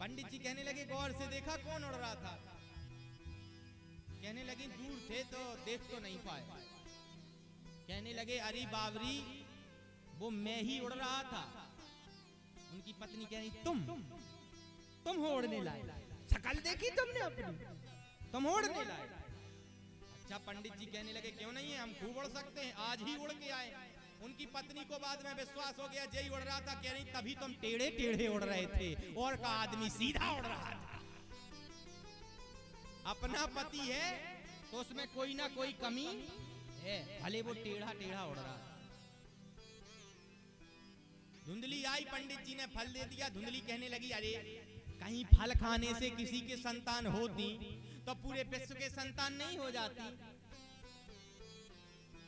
पंडित जी कहने लगे गौर से देखा कौन उड़ रहा था? कहने लगे दूर थे तो देख तो नहीं पाए। कहने लगे अरे बावरी वो मैं ही उड़ रहा था। उनकी पत्नी कह रही तुम हो उड़ने लाए, शकल देखी तुमने अपनी, तुम उड़ने लाए। अच्छा पंडित जी कहने लगे क्यों नहीं है, हम खूब उड़ सकते हैं, आज ही उड़ के आए। उनकी पत्नी को बाद में विश्वास हो गया, जय उड़ रहा था कह रही तभी तुम टेढ़े टेढ़े उड़ रहे थे और का आदमी सीधा उड़ रहा था। अपना पति है तो उसमें कोई ना कोई कमी है, भले वो टेढ़ा टेढ़ा उड़ रहा। धुंधली आई, पंडित जी ने फल दे दिया। धुंधली कहने लगी अरे कहीं फल खाने से किसी के संतान होती तो पूरे विश्व के संतान नहीं हो जाती।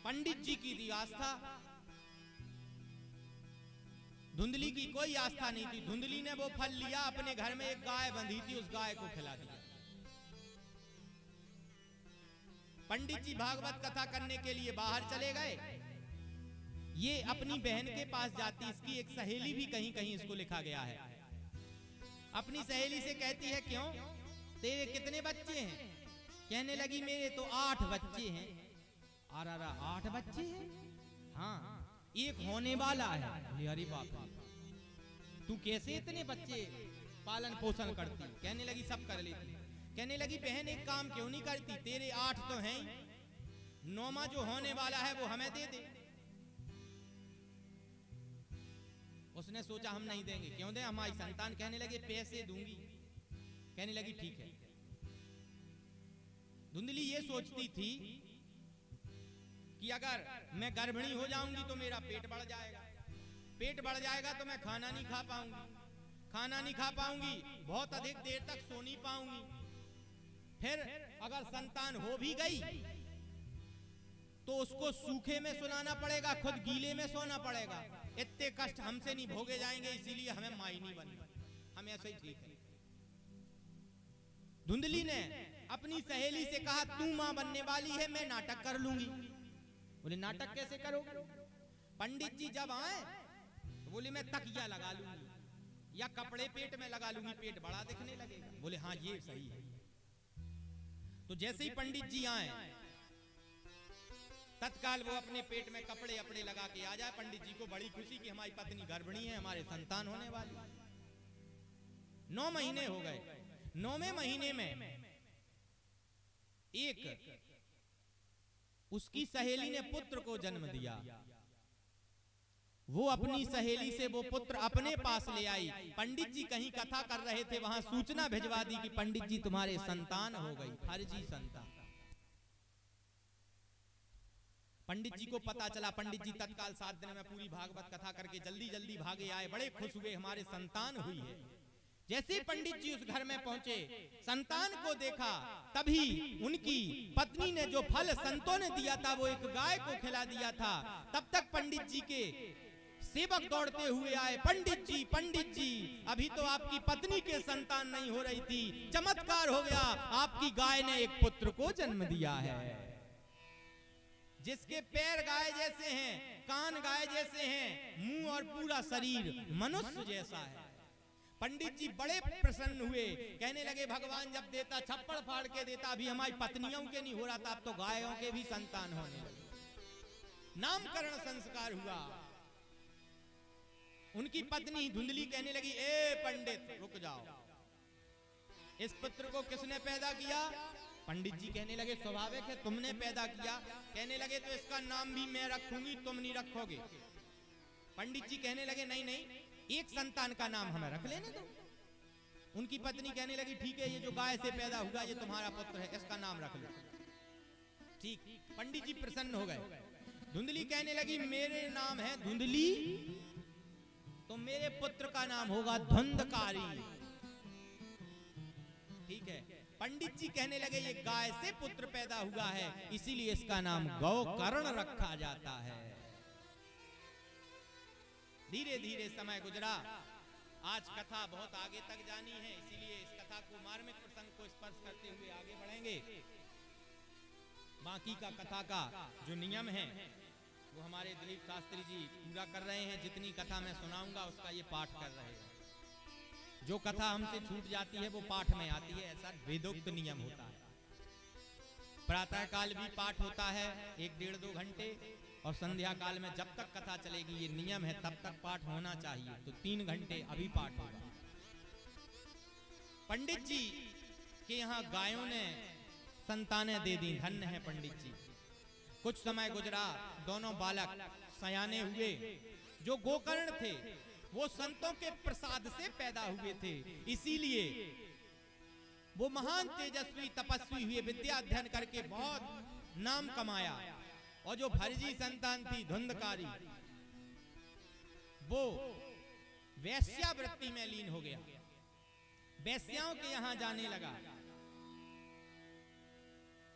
पंडित जी की थी आस्था, धुंधली की कोई आस्था नहीं थी। धुंधली ने वो फल लिया, अपने घर में एक गाय बंधी थी, उस गाय को खिला दिया। पंडित जी भागवत कथा करने के लिए बाहर चले गए। ये अपनी बहन के पास जाती, इसकी एक सहेली भी कहीं कहीं इसको लिखा गया है। अपनी सहेली से कहती है क्यों तेरे कितने बच्चे हैं? कहने लगी मेरे तो 8 बच्चे हैं। अरे 8 बच्चे हैं? हाँ एक होने वाला है। अरे बाप तू कैसे इतने बच्चे पालन पोषण करती? कहने लगी सब कर लेती। कहने लगी बहन एक काम क्यों नहीं करती, तेरे 8 तो हैं, 9वां जो होने वाला है वो हमें दे दे। उसने सोचा हम नहीं देंगे, क्यों दें हमारी संतान। कहने लगे पैसे दूंगी। कहने लगी ठीक है। धुंधली ये सोचती थी कि अगर मैं गर्भिणी हो जाऊंगी तो मेरा पेट बढ़ जाएगा, पेट बढ़ जाएगा तो मैं खाना नहीं खा पाऊंगी, खाना नहीं खा पाऊंगी, बहुत अधिक देर तक सो नहीं पाऊंगी। फिर अगर संतान हो भी गई तो उसको सूखे में सुलाना पड़ेगा, खुद गीले में सोना पड़ेगा। इतने कष्ट हमसे नहीं भोगे जाएंगे, इसीलिए हमें माई नहीं बनना, हमें ऐसा ही ठीक है। धुंधली ने अपनी सहेली से कहा तू मां बनने वाली है, मैं नाटक कर लूंगी। बोले नाटक कैसे करोगे? पंडित जी जब आए तो बोले मैं तकिया लगा लूंगी या कपड़े पेट में लगा लूंगी, पेट बड़ा दिखने लगेगा। बोले हाँ ये सही है। तो जैसे ही पंडित जी आए तत्काल वो अपने पेट में कपड़े अपने लगा के आ जाए। पंडित जी को बड़ी खुशी कि हमारी पत्नी गर्भिणी है, हमारे संतान होने वाली। 9 महीने हो गए। 9वें महीने में एक उसकी सहेली ने पुत्र को जन्म दिया। वो अपनी सहेली से वो पुत्र अपने पास ले आई। पंडित जी कहीं कथा कर रहे थे, वहां सूचना भिजवा दी कि पंडित जी तुम्हारे संतान हो गई, फर्जी संतान। पंडित जी को पता चला। पंडित जी तत्काल 7 दिन में पूरी भागवत कथा करके जल्दी जल्दी भागे आए, बड़े खुश हुए हमारे संतान हुई है। जैसे पंडित जी उस घर में पहुंचे, संतान को देखा, तभी उनकी पत्नी ने जो फल संतों ने दिया था वो एक गाय को खिला दिया था। तब तक पंडित जी के सेवक दौड़ते हुए आए, पंडित जी अभी तो आपकी पत्नी के संतान नहीं हो रही थी, चमत्कार हो गया, आपकी गाय ने एक पुत्र को जन्म दिया है जिसके पैर गाय जैसे हैं, कान गाय जैसे हैं, मुंह और पूरा शरीर मनुष्य जैसा है। पंडित जी बड़े प्रसन्न हुए, कहने लगे भगवान जब देता छप्पड़ फाड़ के देता, अभी हमारी पत्नियों के नहीं हो रहा था, अब तो गायों के भी संतान होने लगे। नामकरण संस्कार हुआ। उनकी पत्नी धुंधली कहने लगी ए पंडित रुक जाओ, इस पुत्र को किसने पैदा किया? पंडित जी कहने लगे स्वाभाविक है, तुमने पैदा किया। कहने लगे तो इसका नाम भी मैं रखूंगी, तुम नहीं रखोगे। पंडित जी कहने लगे नहीं नहीं, एक संतान का नाम हमें रख लेने दो। उनकी पत्नी कहने लगी ठीक है, ये जो गाय से पैदा हुआ ये तुम्हारा पुत्र है, इसका नाम रख लो। ठीक, पंडित जी प्रसन्न हो गए। धुंधली कहने लगी मेरे नाम है धुंधली, तो मेरे पुत्र का नाम होगा धुंधकारी। ठीक है। पंडित जी कहने लगे ये गाय से पुत्र पैदा हुआ है, इसीलिए इसका नाम गौकर्ण रखा जाता है। धीरे धीरे समय गुजरा। आज कथा बहुत आगे तक जानी है, इसीलिए इस कथा को मार्मिक प्रसंग को स्पर्श करते हुए आगे बढ़ेंगे। बाकी का कथा का जो नियम है वो हमारे दिलीप शास्त्री जी पूरा कर रहे हैं। जितनी कथा मैं सुनाऊंगा उसका ये पाठ कर रहे हैं। जो कथा हमसे छूट जाती है वो पाठ में आती है, ऐसा वेदोक्त नियम होता है। प्रातः काल भी पाठ होता है 1-1.5-2 घंटे, और संध्या काल में जब तक कथा चलेगी, ये नियम है, तब तक पाठ होना चाहिए। तो 3 घंटे अभी पाठ होगा। पंडित जी के यहाँ गायों ने संतानें दे दी, धन्य है पंडित जी। कुछ समय गुजरा, दोनों बालक सयाने हुए। जो गोकर्ण थे वो संतों के प्रसाद से पैदा हुए थे, इसीलिए वो महान तेजस्वी तपस्वी हुए, विद्या अध्ययन करके बहुत नाम कमाया। और जो भरजी संतान थी धुंधकारी, वो वैश्यावृत्ति में लीन हो गया, वैश्याओं के यहां जाने लगा।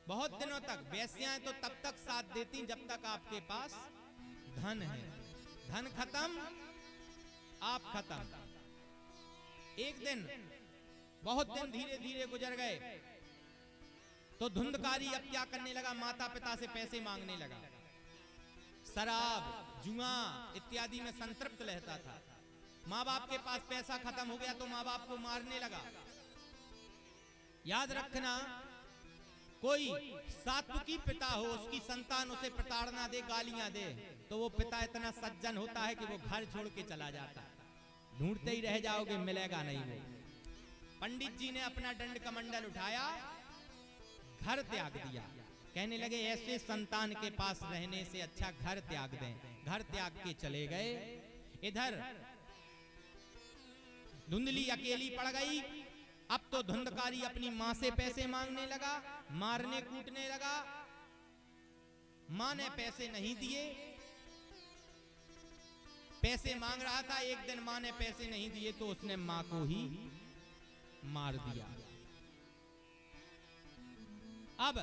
बहुत दिनों तक वैश्याएं तो तब तक साथ देती जब तक आपके पास धन है। धन खत्म, आप खत्म। एक दिन, बहुत दिन धीरे धीरे गुजर गए तो धुंधकारी अब क्या करने लगा, माता पिता से पैसे मांगने लगा। शराब, जुआ इत्यादि में संतृप्त रहता था। माँ बाप के पास पैसा खत्म हो गया तो माँ बाप को मारने लगा। याद रखना, कोई सात्विकी पिता हो, उसकी संतान उसे प्रताड़ना दे, गालियां दे, तो वो पिता इतना सज्जन होता है कि वो घर छोड़ के चला जाता है। ढूंढते ही रह जाओगे, मिलेगा नहीं वो। पंडित जी ने अपना दंड कमंडल उठाया, घर त्याग दिया। कहने लगे ऐसे संतान के पास रहने से अच्छा घर त्याग दें। घर त्याग के चले गए। इधर धुंधली अकेली पड़ गई। अब तो धुंधकारी अपनी मां से पैसे मांगने लगा, मारने कूटने लगा। मां ने पैसे नहीं दिए, पैसे मांग रहा था। एक दिन मां ने पैसे नहीं दिए तो उसने मां को ही मार दिया। अब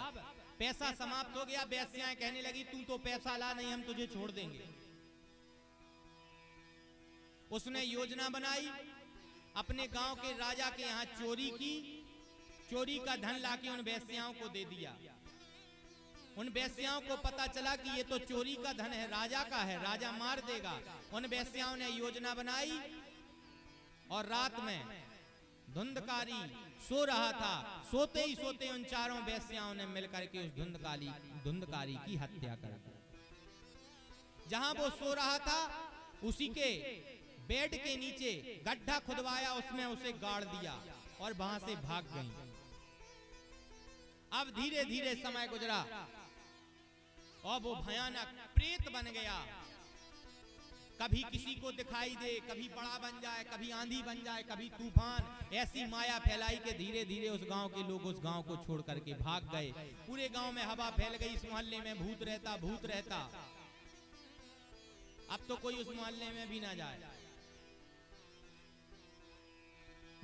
पैसा समाप्त हो गया। वैश्याएं कहने लगी तू तो पैसा ला, नहीं हम तुझे छोड़ देंगे। उसने योजना बनाई, अपने गांव के राजा के यहाँ चोरी की। चोरी का धन लाके उन वैश्याओं को दे दिया। उन वैश्याओं को पता चला कि ये तो चोरी का धन है, राजा का है, राजा मार देगा। उन वैश्याओं ने योजना बनाई और रात में धुंधकारी सो रहा था। सोते ही सोते उन चारों वैश्याओं ने मिलकर के उस धुंधकारी की हत्या कर दी। जहां वो सो रहा था उसी के बेड के नीचे गड्ढा खुदवाया, उसमें उसे गाड़ दिया और वहां से भाग गई। अब धीरे धीरे समय गुजरा और वो भयानक प्रेत बन गया। कभी किसी को दिखाई दे, कभी बड़ा बन जाए, कभी आंधी बन जाए, कभी तूफान। ऐसी माया फैलाई कि धीरे धीरे उस गांव के लोग उस गांव को छोड़ करके भाग गए। पूरे गांव में हवा फैल गई, इस मोहल्ले में भूत रहता, भूत रहता। अब तो कोई उस मोहल्ले में भी ना जाए।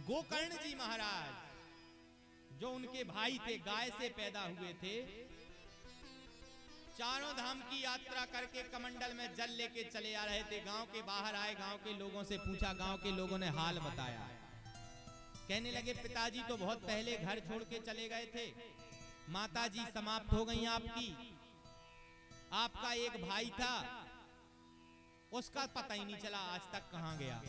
गोकर्ण जी महाराज जो उनके भाई थे, गाय से पैदा हुए थे, चारों धाम की यात्रा करके कमंडल में जल लेके चले आ रहे थे। गांव के बाहर आए, गांव के लोगों से पूछा, गांव के लोगों ने हाल बताया। कहने लगे पिताजी तो बहुत पहले घर छोड़ के चले गए थे, माताजी समाप्त हो गई आपकी। आपका एक भाई था, उसका पता ही नहीं चला आज तक कहां गया।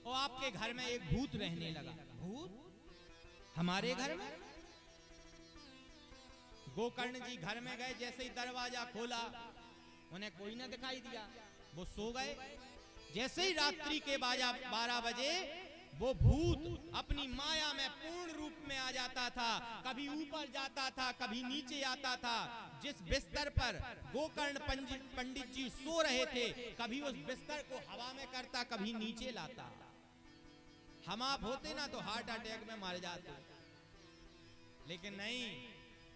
और आपके घर में एक भूत रहने लगा। भूत हमारे घर में? गोकर्ण जी घर में गए, जैसे ही दरवाजा खोला उन्हें कोई ना दिखाई दिया। वो सो गए। जैसे ही रात्रि के 12 बजे वो भूत अपनी माया में पूर्ण रूप में आ जाता था। कभी ऊपर जाता था, कभी नीचे आता था। जिस बिस्तर पर गोकर्ण पंडित जी सो रहे थे, कभी उस बिस्तर को हवा में करता, कभी नीचे लाता। हम आप होते ना तो हार्ट अटैक में मार जाते, लेकिन नहीं,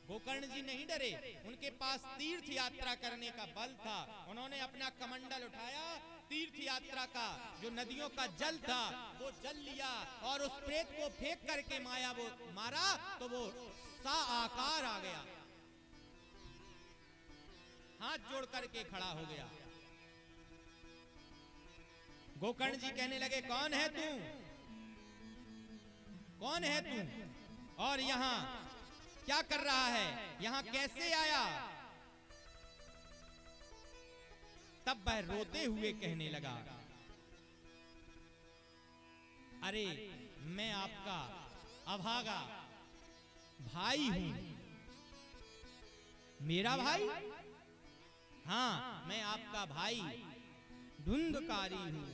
गोकर्ण जी नहीं डरे। उनके पास तीर्थ यात्रा करने का बल था। उन्होंने अपना कमंडल उठाया, तीर्थ यात्रा का जो नदियों का जल था वो जल लिया और उस प्रेत को फेंक करके माया वो मारा तो वो सा आकार आ गया, हाथ जोड़ करके खड़ा हो गया। गोकर्ण जी कहने लगे कौन है तू, कौन है तू, और यहां क्या कर रहा है, यहां कैसे आया। तब वह रोते हुए कहने लगा, अरे मैं आपका अभागा भाई हूं। मेरा भाई? हां, मैं आपका भाई धुंधकारी हूं।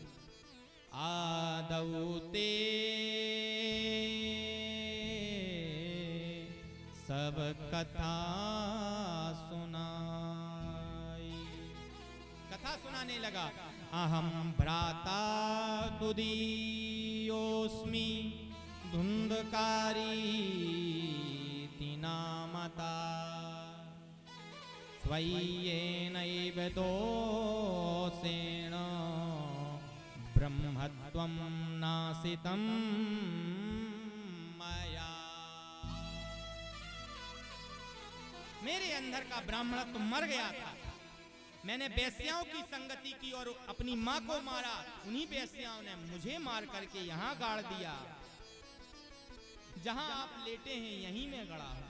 आदौते सब कथा सुनाई। कथा सुनाने लगा। अहम भ्राता तुदीयोस्मि धुंधकारी नामता स्वय्येनैव दोषेण ब्रह्मत्वं नासितं मया। मेरे अंदर का ब्राह्मणत्व मर गया था। मैंने वेश्याओं की संगति की और अपनी मां को मारा। उन्हीं वेश्याओं ने मुझे मार करके यहां गाड़ दिया। जहां आप लेटे हैं यहीं मैं गड़ा हूं।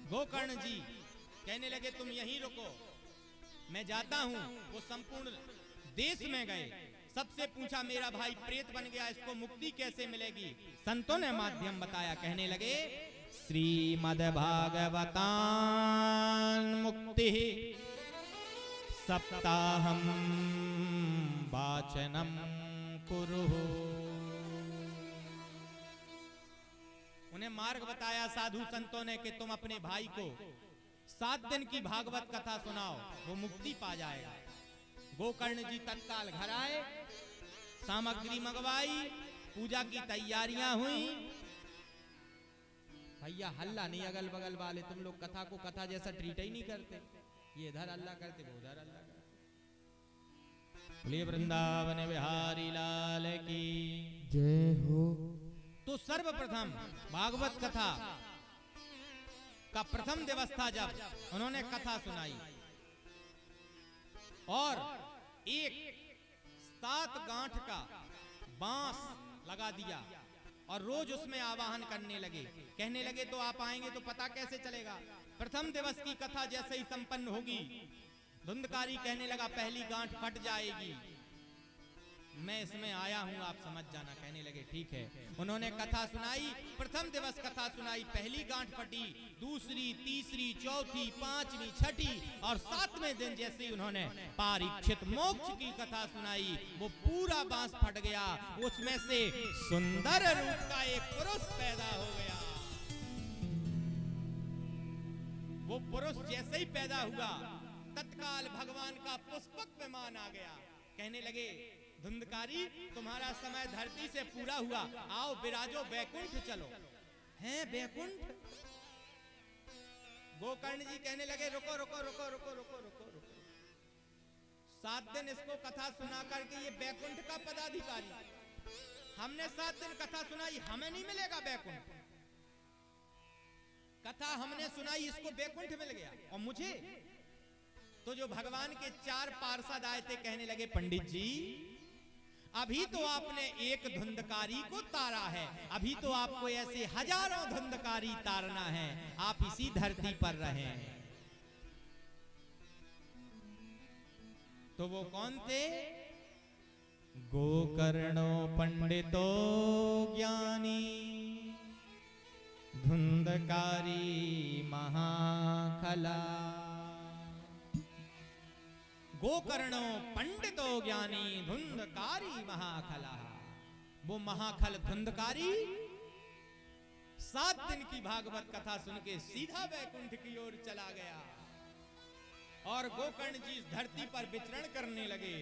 गोकर्ण जी कहने लगे तुम यहीं रुको, मैं जाता हूं। वो संपूर्ण देश में गए, सबसे पूछा मेरा भाई प्रेत बन गया, इसको मुक्ति कैसे मिलेगी। संतों ने माध्यम बताया। कहने लगे श्रीमद्भागवतान मुक्ति सप्ताहम वाचनम कुरु। उन्हें मार्ग बताया साधु संतों ने कि तुम अपने भाई को 7 दिन की भागवत कथा सुनाओ, वो मुक्ति पा जाएगा। गोकर्ण जी तत्काल घर आए, सामग्री मंगवाई, पूजा की तैयारियां हुई। भैया हल्ला नहीं, अगल बगल वाले तुम लोग कथा को कथा जैसा ट्रीट ही नहीं करते। ये इधर अल्लाह करते, वो उधर अल्लाह करते। बोलिए वृंदावन बिहारी लाल की जय हो। तो सर्वप्रथम भागवत कथा का प्रथम दिवस था जब उन्होंने कथा सुनाई और एक 7 गांठ का बांस लगा दिया और रोज उसमें आवाहन करने लगे। कहने लगे तो आप आएंगे तो पता कैसे चलेगा। प्रथम दिवस की कथा जैसे ही संपन्न होगी, धुंधकारी कहने लगा पहली गांठ फट जाएगी, मैं इसमें आया हूं, आप समझ जाना। कहने लगे ठीक है। उन्होंने कथा सुनाई, प्रथम दिवस कथा सुनाई, पहली गांठ फटी, दूसरी, तीसरी, चौथी, पांचवी, छठी और 7वें दिन जैसे ही उन्होंने परीक्षित मोक्ष की कथा सुनाई, वो पूरा बांस फट गया। उसमें से सुंदर रूप का एक पुरुष पैदा हो गया। वो पुरुष जैसे ही पैदा हुआ, तत्काल भगवान का पुष्पक विमान आ गया। कहने लगे धुंधकारी तुम्हारा समय धरती से पूरा हुआ, आओ विराजो, बैकुंठ चलो। हैं बैकुंठ? गोकर्ण जी कहने लगे रुको रुको रुको रुको रुको रुको रुको, 7 दिन इसको कथा सुना करके ये बैकुंठ का पदाधिकारी। हमने 7 दिन कथा सुनाई, हमें नहीं मिलेगा बैकुंठ। कथा हमने सुनाई, इसको बैकुंठ मिल गया और मुझे। तो जो भगवान के 4 पार्षद आए थे कहने लगे पंडित जी अभी तो आपने एक धुंधकारी को तारा है, अभी तो आपको ऐसे हजारों धुंधकारी तारना है, आप इसी धरती पर रहें। तो वो कौन थे? गोकर्णो पंडितो ज्ञानी धुंधकारी महाखला। गोकर्णो पंडितो ज्ञानी धुंधकारी महाखला। वो महाखल धुंधकारी 7 दिन की भागवत कथा सुन के सीधा वैकुंठ की ओर चला गया और गोकर्ण जी इस धरती पर विचरण करने लगे।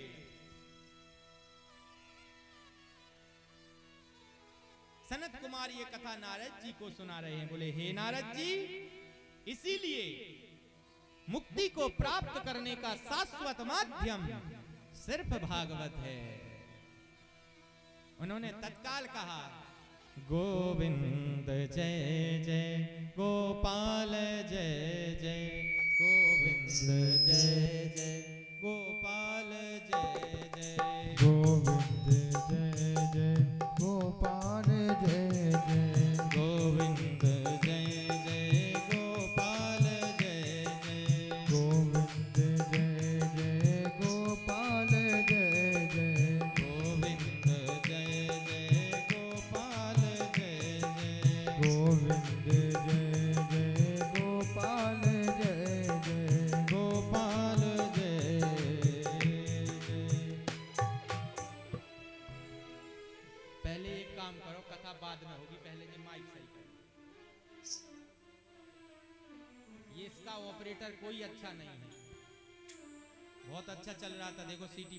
सनत कुमार ये कथा नारद जी को सुना रहे हैं। बोले हे नारद जी, इसीलिए मुक्ति को प्राप्त करने का शाश्वत माध्यम सिर्फ भागवत है। उन्होंने तत्काल कहा गोविंद जय जय गोपाल जय जय गोविंद जय जय गोविंद जय जय गोपाल जय जय गोविंद जय जय गोपाल जय जय गोविंद जय जय गोपाल जय जय गोविंद जय जय गोपाल जय जय गोपाल जय जय। पहले एक काम करो, कथा बाद में होगी, पहले ये माइक सही करो। ये इसका ऑपरेटर कोई अच्छा नहीं है, बहुत अच्छा चल रहा था, देखो सीटी